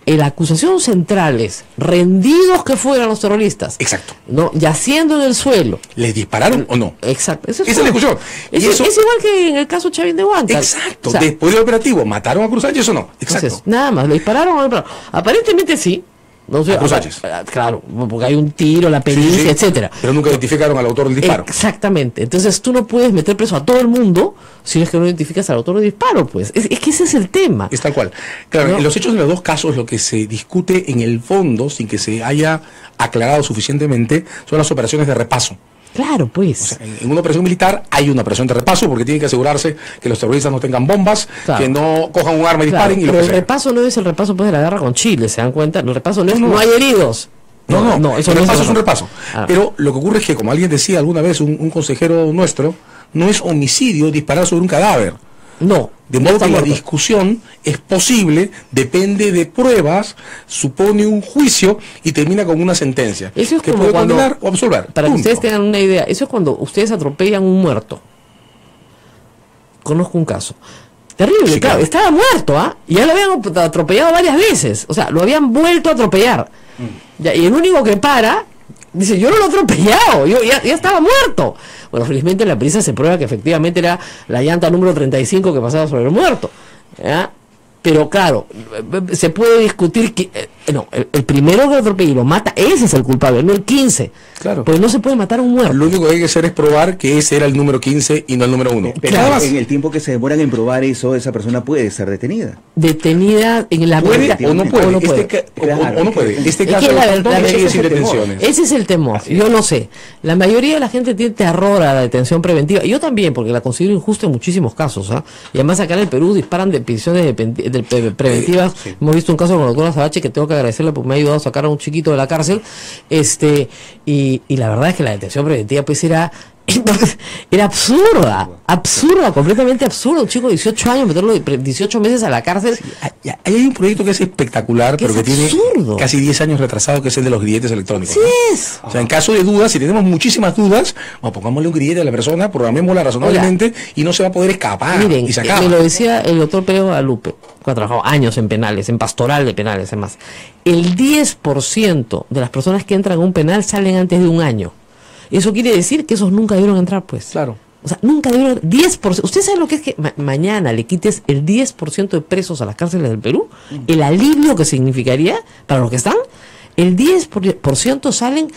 la acusación central es rendidos que fueran los terroristas. Exacto. No, yaciendo en el suelo. ¿Les dispararon o no? Exacto. Esa es la discusión. Es igual que en el caso Chavín de Huántar. Exacto. O sea, después del operativo, ¿mataron a Cruz Sánchez o no? Exacto. Entonces, nada más, ¿le dispararon o no le dispararon? Aparentemente sí. No sé, Cruz Sánchez. Claro, porque hay un tiro, la pericia, etcétera. Pero nunca identificaron al autor del disparo. Exactamente. Entonces tú no puedes meter preso a todo el mundo si es que no identificas al autor del disparo, pues. Es que ese es el tema. Es tal cual. Claro, en los hechos de los dos casos lo que se discute en el fondo, sin que se haya aclarado suficientemente, son las operaciones de repaso. Claro, pues. O sea, en una operación militar hay una operación de repaso porque tienen que asegurarse que los terroristas no tengan bombas, que no cojan un arma y disparen. Y pero lo que el sea. repaso no es el repaso pues de la guerra con Chile, ¿se dan cuenta? El repaso no es no hay heridos. No, eso el no repaso es un repaso. Ah. Pero lo que ocurre es que, como alguien decía alguna vez, un consejero nuestro, no es homicidio disparar sobre un cadáver. No. De modo que la discusión es posible, depende de pruebas, supone un juicio y termina con una sentencia. Eso es que como puede cuando, condenar o absolver. Para que Punto. ustedes tengan una idea, eso es cuando ustedes atropellan un muerto. Conozco un caso. Terrible, Sí, claro, claro. estaba muerto, ¿ah? Y ya lo habían atropellado varias veces. O sea, lo habían vuelto a atropellar. Ya, y el único que para, dice, yo no lo he atropellado, ya estaba muerto. Bueno, felizmente en la pericia se prueba que efectivamente era la llanta número 35 que pasaba sobre el muerto, ¿ya? Pero claro, se puede discutir que no, el primero que atropella y lo mata, ese es el culpable, no el 15. Claro. Porque no se puede matar a un muerto. Lo único que hay que hacer es probar que ese era el número 15 y no el número 1. Pero en el tiempo que se demoran en probar eso, esa persona puede ser detenida. Detenida en la ¿Puede o no puede? O no puede. O no puede. Este caso sigue sin detenciones. Ese es el temor. Yo no sé. La mayoría de la gente tiene terror a la detención preventiva. Yo también, porque la considero injusta en muchísimos casos. Y además acá en el Perú disparan de prisiones preventivas. Sí. Hemos visto un caso con la doctora Sabache que tengo que agradecerle porque me ha ayudado a sacar a un chiquito de la cárcel. Y la verdad es que la detención preventiva pues era absurda, completamente absurda. Un chico de 18 años, meterlo 18 meses a la cárcel. Sí, hay un proyecto que es espectacular, pero que tiene casi 10 años retrasado, que es el de los grilletes electrónicos. Sí es. O sea, en caso de dudas, si tenemos muchísimas dudas, pongámosle un grillete a la persona, programémosla razonablemente y no se va a poder escapar. Miren, y se acaba. Me lo decía el doctor Pedro Guadalupe, que ha trabajado años en penales, en pastoral de penales, además. El 10% de las personas que entran a un penal salen antes de un año. Eso quiere decir que esos nunca debieron entrar, pues. Claro. O sea, nunca debieron... 10%. ¿Usted sabe lo que es que mañana le quites el 10% de presos a las cárceles del Perú? El alivio que significaría para los que están. El 10% salen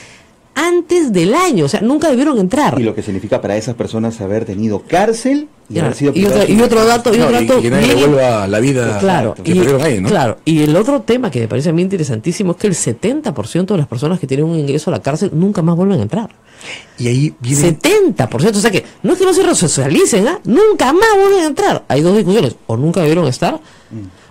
antes del año. O sea, nunca debieron entrar. Y lo que significa para esas personas haber tenido cárcel y haber sido... Y otro dato... Y que nadie devuelva la vida que perdieron ahí, ¿no? Claro. Y el otro tema que me parece a mí interesantísimo es que el 70% de las personas que tienen un ingreso a la cárcel nunca más vuelven a entrar. Y ahí viene... 70%, o sea que no es que no se resocialicen, nunca más vuelven a entrar. Hay dos discusiones, o nunca debieron estar,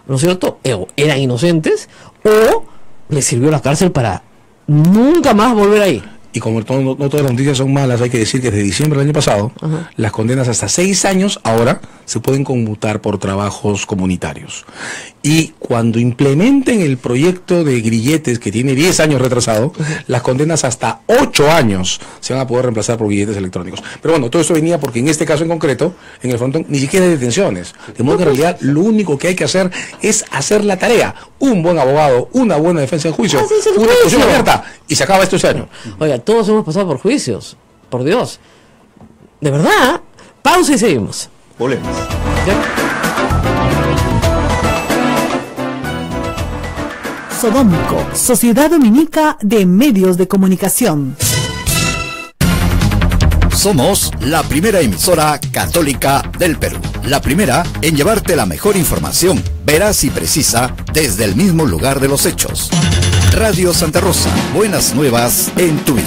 ¿no es cierto? O eran inocentes, o les sirvió la cárcel para nunca más volver ahí. Y como no todas las noticias son malas, hay que decir que desde diciembre del año pasado, las condenas hasta 6 años ahora se pueden conmutar por trabajos comunitarios. Y cuando implementen el proyecto de grilletes, que tiene 10 años retrasado, las condenas hasta 8 años se van a poder reemplazar por grilletes electrónicos. Pero bueno, todo esto venía porque en este caso en concreto, en el frontón, ni siquiera hay detenciones. De modo que en realidad lo único que hay que hacer es hacer la tarea. Un buen abogado, una buena defensa en juicio, una discusión abierta, y se acaba esto ese año. Oiga, todos hemos pasado por juicios, por Dios. De verdad. Pausa y seguimos. Volvemos. Sodómico, Sociedad Dominica de Medios de Comunicación. Somos la primera emisora católica del Perú. La primera en llevarte la mejor información, veraz y precisa, desde el mismo lugar de los hechos. Radio Santa Rosa, buenas nuevas en tu vida.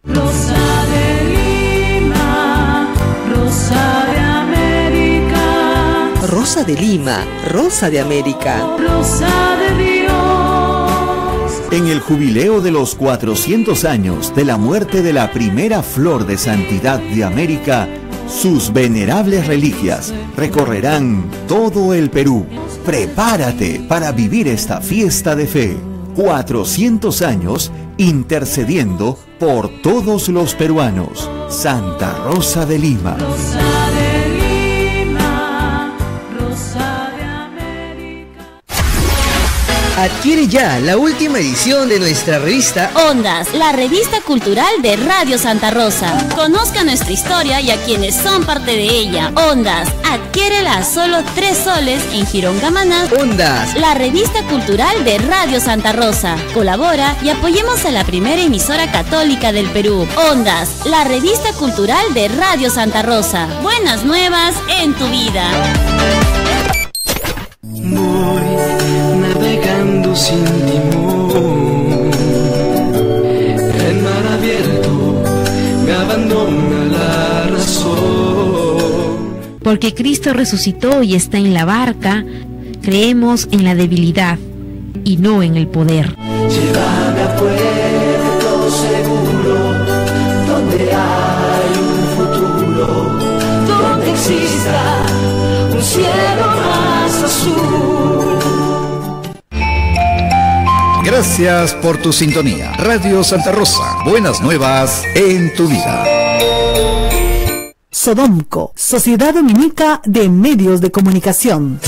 Rosa de Lima, Rosa de América. Rosa de Lima, Rosa de América. Rosa de Dios. En el jubileo de los 400 años de la muerte de la primera flor de santidad de América, sus venerables reliquias recorrerán todo el Perú. Prepárate para vivir esta fiesta de fe. 400 años intercediendo por todos los peruanos. Santa Rosa de Lima. Rosa de Lima, Rosa de América. Adquiere ya la última edición de nuestra revista Ondas, la revista cultural de Radio Santa Rosa. Conozca nuestra historia y a quienes son parte de ella. Ondas, adquiérela a solo 3 soles en Girón Gamaná. Ondas, la revista cultural de Radio Santa Rosa. Colabora y apoyemos a la primera emisora católica del Perú. Ondas, la revista cultural de Radio Santa Rosa. Buenas nuevas en tu vida. Navegando sin timón, el mar abierto me abandona la razón. Porque Cristo resucitó y está en la barca, creemos en la debilidad y no en el poder. Llévame a puerto seguro, donde hay un futuro, donde exista un cielo más azul. Gracias por tu sintonía. Radio Santa Rosa, buenas nuevas en tu vida. Sodómico, Sociedad Dominica de Medios de Comunicación.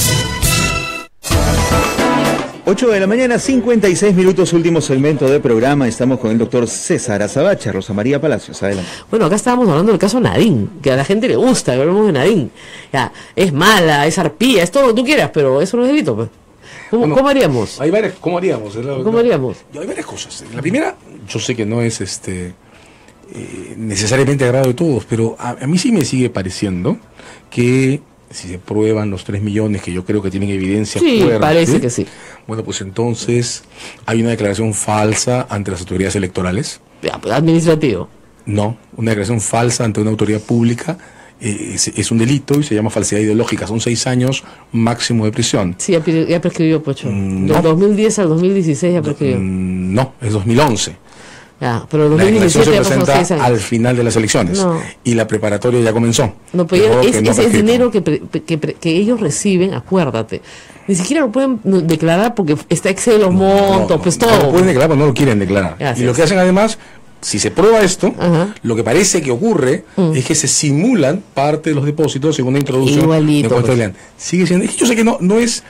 8 de la mañana, 56 minutos, último segmento de programa. Estamos con el doctor César Azabache. Rosa María Palacios, adelante. Bueno, acá estábamos hablando del caso Nadine, que a la gente le gusta, que hablamos de Nadine. Ya, es mala, es arpía, es todo lo que tú quieras, pero eso no es delito, pues. ¿Cómo haríamos? ¿Cómo haríamos? ¿Cómo haríamos? Hay varias cosas. La primera, yo sé que no es necesariamente agrado de todos, pero a mí sí me sigue pareciendo que si se prueban los 3 millones, que yo creo que tienen evidencia fuerte, parece que sí. Bueno, pues entonces hay una declaración falsa ante las autoridades electorales. Ya, pues, administrativo. No, una declaración falsa ante una autoridad pública es un delito y se llama falsedad ideológica. Son 6 años máximo de prisión. Sí, ya prescribió, Pocho. No. Del 2010 al 2016 ya prescribió. No, es 2011. Ya, pero La declaración 2017 se ya pasaron 6 presenta años. al final de las elecciones. No. Y la preparatoria ya comenzó. No, pero De modo que no ese es prescrito. dinero que ellos reciben, acuérdate. Ni siquiera lo pueden declarar porque está excede los montos, pues todo. No lo pueden declarar, pero no lo quieren declarar. Gracias. Y lo que hacen además, si se prueba esto, lo que parece que ocurre es que se simulan parte de los depósitos según la introducción Igualito, de cuenta pues. de Leán. Sigue siendo, es que yo sé que no es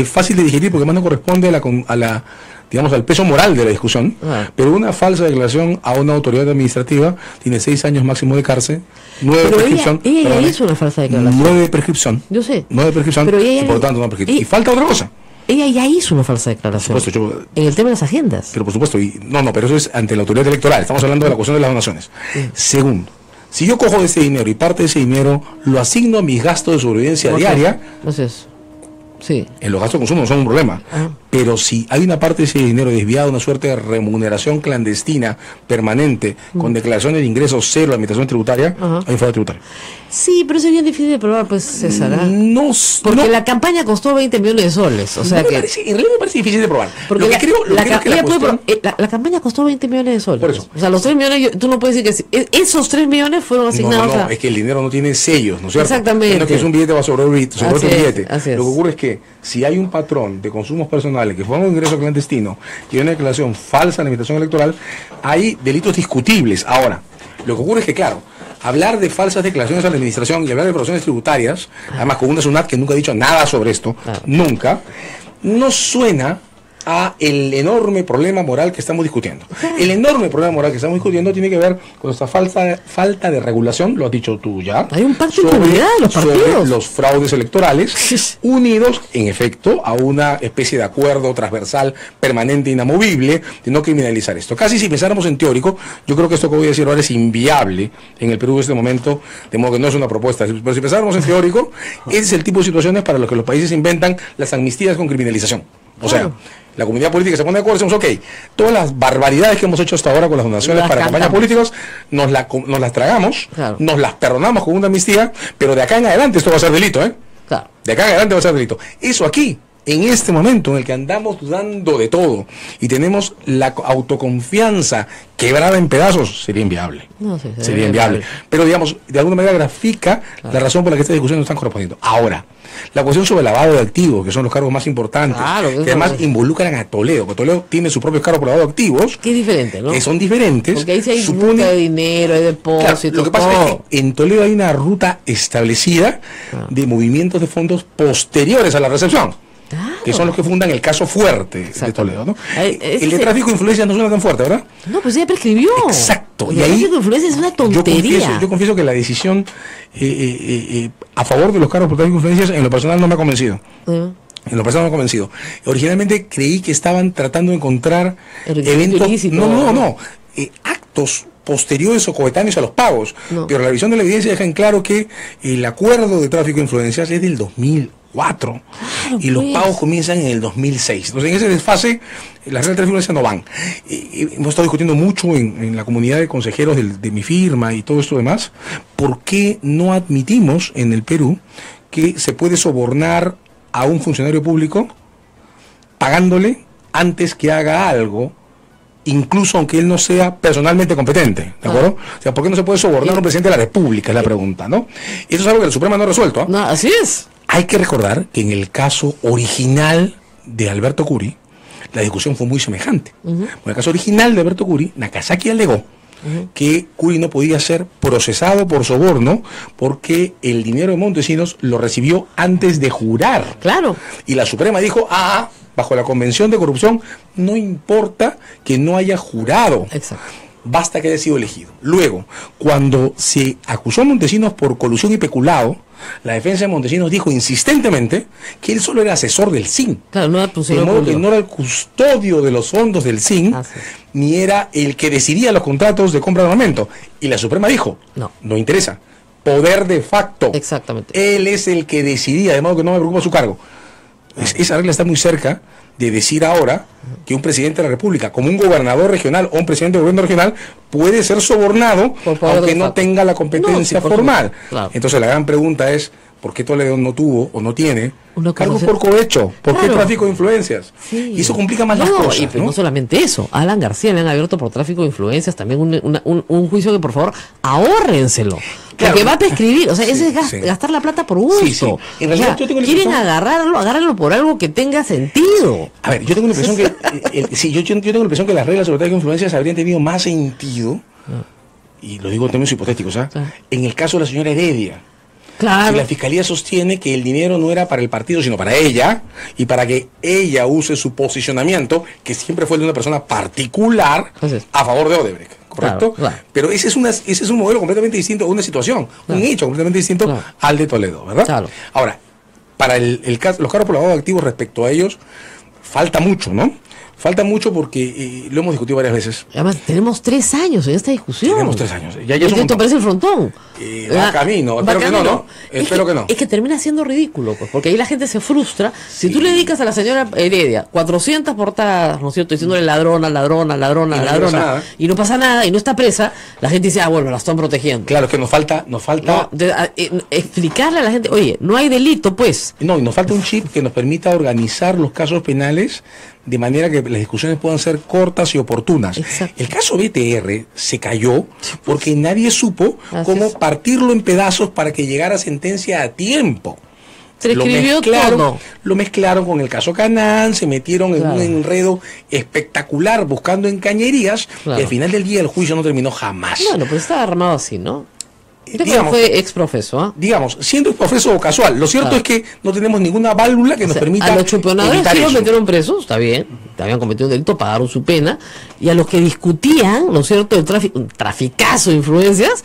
fácil de digerir porque más no corresponde a la digamos, al peso moral de la discusión, pero una falsa declaración a una autoridad administrativa tiene 6 años máximo de cárcel, 9 de Pero prescripción. ella perdón, hizo una falsa declaración. 9 de prescripción. Yo sé. 9 de prescripción, Pero ella- y por lo tanto no prescripción. Y falta otra cosa. Ella ya hizo una falsa declaración. Por supuesto, en el tema de las agendas. Pero por supuesto, pero eso es ante la autoridad electoral. Estamos hablando de la cuestión de las donaciones. Segundo, si yo cojo de ese dinero y parte de ese dinero lo asigno a mis gastos de sobrevivencia diaria, Así es. Sí. en los gastos de consumo no son un problema. Pero si hay una parte de ese dinero desviado, una suerte de remuneración clandestina permanente, con declaraciones de ingresos cero a la administración tributaria, hay un fraude tributario. Sí, pero eso es bien difícil de probar, pues, César. ¿ah? No, porque la campaña costó 20 millones de soles. O sea No me que. parece- en realidad me parece difícil de probar. Porque Lo que la, creo- lo la que creo ca- que la ella puede cuestión- la campaña costó 20 millones de soles. Por eso. O sea, los 3 millones, tú no puedes decir que esos 3 millones fueron asignados No, a. es que el dinero no tiene sellos, ¿no es cierto? Exactamente. No es que es un billete va sobre otro Así otro es, billete. así es. Lo que ocurre es que si hay un patrón de consumos personales que fue un ingreso clandestino y una declaración falsa en la administración electoral, hay delitos discutibles. Ahora, lo que ocurre es que, claro, hablar de falsas declaraciones a la administración y hablar de procesiones tributarias, además con una SUNAT que nunca ha dicho nada sobre esto, nunca, no suena a el enorme problema moral que estamos discutiendo. El enorme problema moral que estamos discutiendo tiene que ver con esta falta de regulación, lo has dicho tú ya. Hay un pacto de impunidad de los sobre partidos. los fraudes electorales, unidos, en efecto, a una especie de acuerdo transversal, permanente, inamovible, de no criminalizar esto. Casi si pensáramos en teórico, yo creo que esto que voy a decir ahora es inviable en el Perú en este momento, de modo que no es una propuesta. Pero si pensáramos en teórico, ese es el tipo de situaciones para los que los países inventan las amnistías con criminalización. O sea, la comunidad política se pone de acuerdo y decimos, ok, todas las barbaridades que hemos hecho hasta ahora con las donaciones Las para campañas cantamos. políticas, nos las tragamos, nos las perdonamos con una amnistía, pero de acá en adelante esto va a ser delito, ¿eh? Claro. De acá en adelante va a ser delito. Eso aquí, en este momento en el que andamos dudando de todo y tenemos la autoconfianza quebrada en pedazos, sería inviable. No sé, Sería inviable. Pero digamos, de alguna manera grafica la razón por la que estas discusiones no están correspondiendo. Ahora, la cuestión sobre el lavado de activos, que son los cargos más importantes, que además involucran a Toledo, porque Toledo tiene su propio cargo por lavado de activos, Que es diferente, ¿no? que son diferentes. Porque ahí sí hay supone- multa de dinero, hay Claro, depósitos. lo que pasa todo. es que en Toledo hay una ruta establecida de movimientos de fondos posteriores a la recepción. Que son los que fundan el caso fuerte de Toledo, ¿no? El de tráfico de influencias no suena tan fuerte, ¿verdad? No, pues ella prescribió. Exacto. El Y ahí tráfico de influencias es una tontería. yo confieso que la decisión a favor de los cargos por tráfico de influencias en lo personal no me ha convencido. En lo personal no me ha convencido. Originalmente creí que estaban tratando de encontrar eventos, ilícito. actos posteriores o coetáneos a los pagos. No. Pero la visión de la evidencia deja en claro que el acuerdo de tráfico de influencias es del 2004 y los pues. pagos comienzan en el 2006. Entonces, en ese desfase, las reglas de tráfico de influencias no van. Hemos estado discutiendo mucho en la comunidad de consejeros de mi firma y todo esto demás, ¿por qué no admitimos en el Perú que se puede sobornar a un funcionario público pagándole antes que haga algo, incluso aunque él no sea personalmente competente, ¿de acuerdo? O sea, ¿por qué no se puede sobornar a un presidente de la República? Es la pregunta, ¿no? Eso es algo que la Suprema no ha resuelto. ¿Ah? No, así es. Hay que recordar que en el caso original de Alberto Curi, la discusión fue muy semejante. En el caso original de Alberto Curi, Nakazaki alegó que Curi no podía ser procesado por soborno porque el dinero de Montesinos lo recibió antes de jurar. Claro. Y la Suprema dijo, bajo la Convención de Corrupción, no importa que no haya jurado. Exacto. Basta que haya sido elegido. Luego, cuando se acusó a Montesinos por colusión y peculado, la defensa de Montesinos dijo insistentemente que él solo era asesor del CIN. Claro, no era de modo que no era el custodio de los fondos del CIN, ni era el que decidía los contratos de compra de armamento. Y la Suprema dijo, no interesa. Poder de facto. Exactamente. Él es el que decidía, de modo que no me preocupa su cargo. Esa regla está muy cerca de decir ahora que un presidente de la República, como un gobernador regional o un presidente de gobierno regional, puede ser sobornado aunque no tenga la competencia formal. Claro. Entonces la gran pregunta es, ¿por qué Toledo no tuvo o no tiene cargo por cohecho? ¿Por qué tráfico de influencias? Sí. Y eso complica más las cosas. Y pues no solamente eso, Alan García le han abierto por tráfico de influencias también un juicio que por favor ahórrenselo. Claro. Porque va a prescribir, o sea, Sí, ese es sí. gastar la plata por gusto. Sí, sí. En realidad, O sea, yo tengo la quieren impresión- agárralo por algo que tenga sentido. A ver, yo tengo la impresión que yo tengo la impresión que las reglas sobre tráfico de influencias habrían tenido más sentido, y lo digo en términos hipotéticos, en el caso de la señora Heredia. Claro. Si la fiscalía sostiene que el dinero no era para el partido, sino para ella, y para que ella use su posicionamiento, que siempre fue el de una persona particular, a favor de Odebrecht, ¿correcto? Claro, claro. Pero ese es un modelo completamente distinto, una situación, un hecho completamente distinto al de Toledo, ¿verdad? Claro. Ahora, para los cargos por lavado de activos respecto a ellos, falta mucho, ¿no? Falta mucho porque lo hemos discutido varias veces. Además, tenemos 3 años en esta discusión. Tenemos 3 años. Ya Y es un esto montón. parece el frontón. Va camino, espero que no, ¿no? Espero que no. Es que termina siendo ridículo, pues, porque ahí la gente se frustra. Si tú le dedicas a la señora Heredia 400 portadas, ¿no es cierto?, diciéndole ladrona, ladrona, ladrona, Y no ladrona, pasa nada. y no pasa nada, y no está presa, la gente dice, bueno, la están protegiendo. Claro, es que nos falta explicarle a la gente, oye, no hay delito, pues. No, y nos falta un chip que nos permita organizar los casos penales de manera que las discusiones puedan ser cortas y oportunas. El caso BTR se cayó porque nadie supo cómo partirlo en pedazos para que llegara a sentencia a tiempo. Prescribió todo. Lo mezclaron con el caso Canán, se metieron en Claro. un enredo espectacular buscando en cañerías, Claro. y al final del día el juicio no terminó jamás. Bueno, pues estaba armado así, ¿no? Yo creo que digamos, fue ex profeso, ¿ah? Digamos, siendo profeso o casual, lo cierto Claro. es que no tenemos ninguna válvula que nos permita A los chuponadores evitar sí los eso. metieron presos, está bien, habían cometido un delito, pagaron su pena, y a los que discutían, ¿no es cierto?, el traficazo de influencias,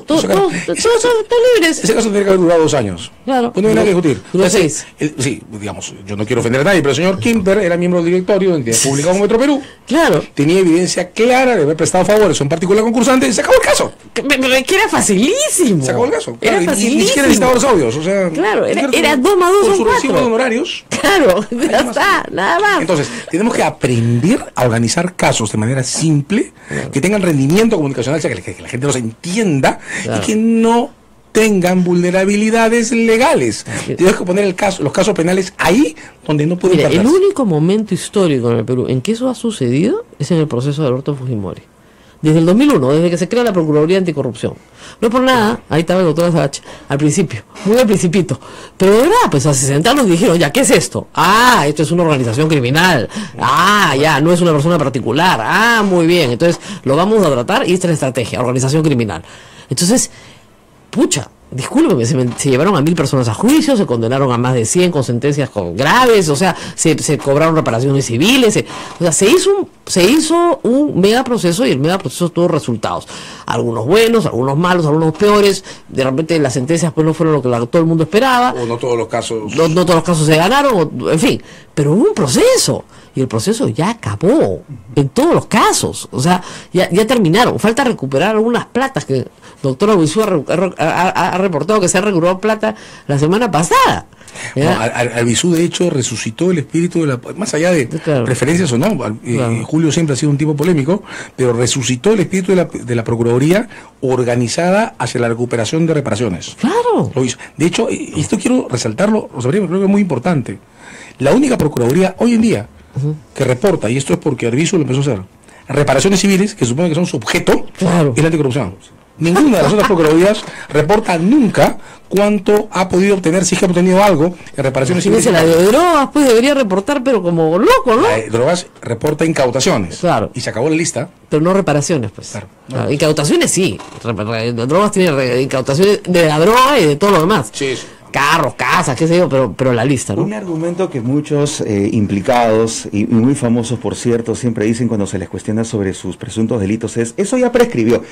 todos libres. Ese caso tendría que haber durado 2 años. Claro. Pues no hay nada que discutir. Duró Entonces, 6. Sí, digamos, yo no quiero ofender a nadie, pero el señor Kimber era miembro del directorio de entidad pública como Metro Perú. Claro. Tenía evidencia clara de haber prestado favores a un particular concursante y se acabó el caso. Que era facilísimo. Se acabó el caso. Era Claro, y ni facilísimo. siquiera necesitaba los audios. O sea, Claro, era ¿cierto? 2 más 2 Con son su recibo 4. de honorarios. Claro, ya está, nada más. Entonces, tenemos que aprender a organizar casos de manera simple, que tengan rendimiento comunicacional, o sea, que la gente los entienda y que no tengan vulnerabilidades legales. Tienes que poner los casos penales ahí donde no pueden Mira, el perderse. único momento histórico en el Perú en que eso ha sucedido es en el proceso de Alberto Fujimori. Desde el 2001, desde que se crea la Procuraduría Anticorrupción. No es por nada, ahí estaba el doctor Azach, al principio, muy al principito. Pero de verdad, pues se sentaron y dijeron, ya, ¿qué es esto? Ah, esto es una organización criminal. Ah, ya, no es una persona particular. Ah, muy bien, entonces lo vamos a tratar y esta es la estrategia, organización criminal. Entonces, pucha, discúlpeme, se llevaron a 1000 personas a juicio, se condenaron a más de 100 con sentencias graves, o sea, se cobraron reparaciones civiles, o sea, se hizo un mega proceso y el mega proceso tuvo resultados, algunos buenos, algunos malos, algunos peores, de repente las sentencias pues no fueron lo que todo el mundo esperaba, O no todos los casos. no todos los casos se ganaron, en fin, pero hubo un proceso y el proceso ya acabó en todos los casos, o sea, ya terminaron, falta recuperar algunas platas que el doctor Aguizú ha reportado que se ha recuperado plata la semana pasada. No, Albizu de hecho resucitó el espíritu de la, más allá de preferencias o no, Julio siempre ha sido un tipo polémico, pero resucitó el espíritu de la Procuraduría organizada hacia la recuperación de reparaciones. Claro. Lo hizo. De hecho, y esto quiero resaltarlo, Rosa María, creo que es muy importante. La única Procuraduría hoy en día que reporta, y esto es porque Arbizu lo empezó a hacer, reparaciones civiles, que se supone que son su objeto, es la anticorrupción. Ninguna de las otras procuradurías reporta nunca cuánto ha podido obtener, si es que ha obtenido algo en reparaciones civiles. La de drogas, pues debería reportar, pero como loco, ¿no? La de drogas reporta incautaciones. Claro. Y se acabó la lista. Pero no reparaciones, pues. Claro, incautaciones sí. Drogas tienen incautaciones de la droga y de todo lo demás. Sí. carros, casas, qué sé yo, pero la lista, ¿no? Un argumento que muchos implicados, y muy famosos por cierto, siempre dicen cuando se les cuestiona sobre sus presuntos delitos es, eso ya prescribió.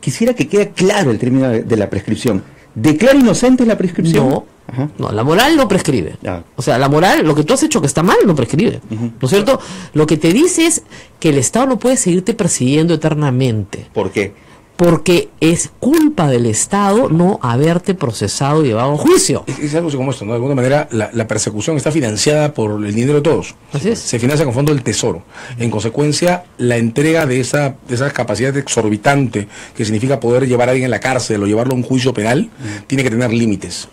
Quisiera que quede claro el término de la prescripción. ¿Declara inocente la prescripción? No. No, la moral no prescribe. O sea, la moral, lo que tú has hecho que está mal, no prescribe. ¿No es cierto? Lo que te dice es que el Estado no puede seguirte persiguiendo eternamente. ¿Por qué? Porque es culpa del Estado no haberte procesado y llevado a juicio. Es algo así como esto, ¿no? De alguna manera la persecución está financiada por el dinero de todos. Así es. Se financia con fondos del Tesoro. En consecuencia, la entrega de esa capacidad exorbitante que significa poder llevar a alguien a la cárcel o llevarlo a un juicio penal, tiene que tener límites.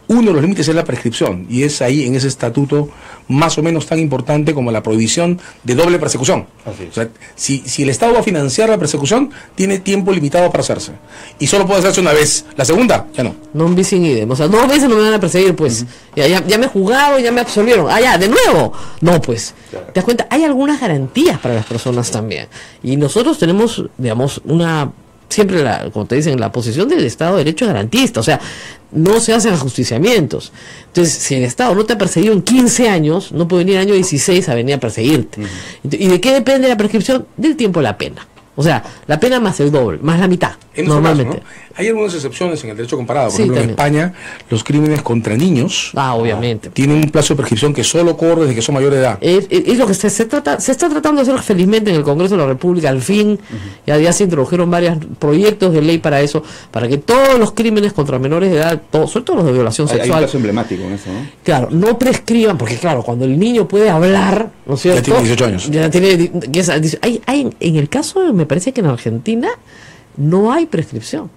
Uno de los límites es la prescripción, y es ahí, en ese estatuto, más o menos tan importante como la prohibición de doble persecución. O sea, si el Estado va a financiar la persecución, tiene tiempo limitado para hacerse. Y solo puede hacerse una vez. La segunda, ya no. Non bis in idem. O sea, 2 veces no me van a perseguir, pues. Ya me juzgaron, ya me absolvieron. Ah, ya, de nuevo. No, pues. Claro. ¿Te das cuenta? Hay algunas garantías para las personas también. Y nosotros tenemos, digamos, siempre, como te dicen, la posición del Estado de Derecho garantista. O sea, no se hacen ajusticiamientos. Entonces, si el Estado no te ha perseguido en 15 años, no puede venir año 16 a venir a perseguirte. ¿Y de qué depende la prescripción? Del tiempo de la pena. O sea, la pena más el doble, más la mitad, normalmente. Caso, ¿no? Hay algunas excepciones en el derecho comparado. Por ejemplo, también. en España, los crímenes contra niños obviamente tienen un plazo de prescripción que solo corre desde que son mayores de edad. Es lo que se está tratando de hacer felizmente en el Congreso de la República, al fin. Ya se introdujeron varios proyectos de ley para eso, para que todos los crímenes contra menores de edad, sobre todo los de violación sexual. Hay un caso emblemático en eso, ¿no? Claro, no prescriban, porque claro, cuando el niño puede hablar, ¿no es cierto? Ya tiene 18 años. Ya tiene, en el caso, me parece que en Argentina no hay prescripción.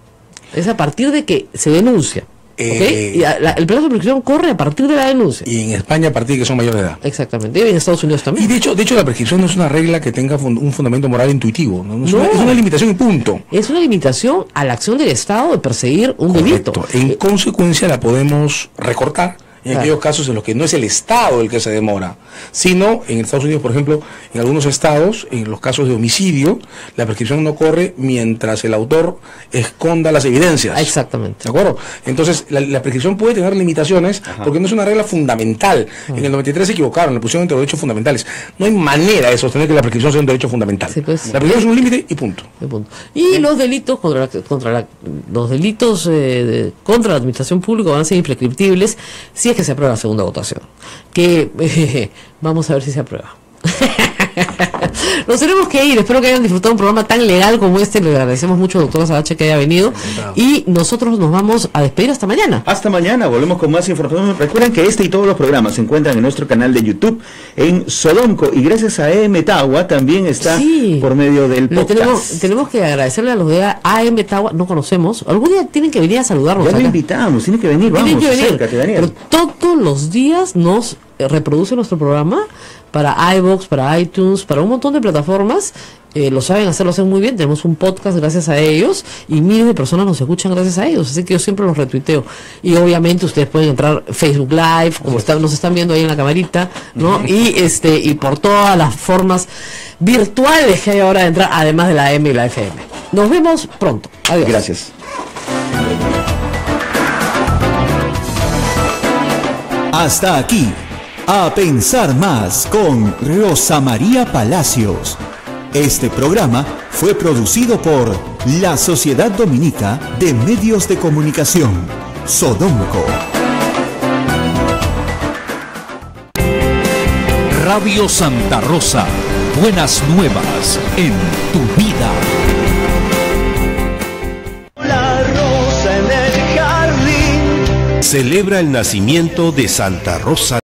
Es a partir de que se denuncia. ¿Okay? Y el plazo de prescripción corre a partir de la denuncia. Y en España a partir de que son mayores de edad. Exactamente. Y en Estados Unidos también. Y de hecho la prescripción no es una regla que tenga un fundamento moral intuitivo. ¿No? Es una limitación y punto. Es una limitación a la acción del Estado de perseguir un delito. En consecuencia la podemos recortar en aquellos casos en los que no es el Estado el que se demora, sino en Estados Unidos, por ejemplo, en algunos estados, en los casos de homicidio, la prescripción no corre mientras el autor esconda las evidencias. Exactamente. ¿De acuerdo? Entonces, la prescripción puede tener limitaciones porque no es una regla fundamental. En el 93 se equivocaron, le pusieron entre derechos fundamentales. No hay manera de sostener que la prescripción sea un derecho fundamental. Sí, pues. La prescripción es un límite y punto. Y los delitos contra la administración pública van a ser imprescriptibles si es que se aprueba la segunda votación, que vamos a ver si se aprueba. Nos tenemos que ir, espero que hayan disfrutado un programa tan legal como este. Le agradecemos mucho al doctor Azabache que haya venido y nosotros nos vamos a despedir hasta mañana. Hasta mañana, volvemos con más información. Recuerden que este y todos los programas se encuentran en nuestro canal de YouTube en Sodomco, y gracias a AM Tagua también está por medio del podcast. Tenemos que agradecerle a los de AM Tagua, no conocemos, algún día tienen que venir a saludarnos. Ya lo invitamos, tienen que venir, vamos, acércate, Daniel. Pero todos los días nos reproduce nuestro programa para iVoox, para iTunes, para un montón de plataformas. Lo saben hacer, lo hacen muy bien. Tenemos un podcast gracias a ellos y miles de personas nos escuchan gracias a ellos, así que yo siempre los retuiteo. Y obviamente ustedes pueden entrar Facebook Live, como nos están viendo ahí en la camarita, ¿no? Y por todas las formas virtuales que hay ahora de entrar, además de la AM y la FM. Nos vemos pronto. Adiós. Gracias. Hasta aquí, A Pensar Más con Rosa María Palacios. Este programa fue producido por la Sociedad Dominica de Medios de Comunicación, Sodomco. Radio Santa Rosa, buenas nuevas en tu vida. La rosa en el jardín. Celebra el nacimiento de Santa Rosa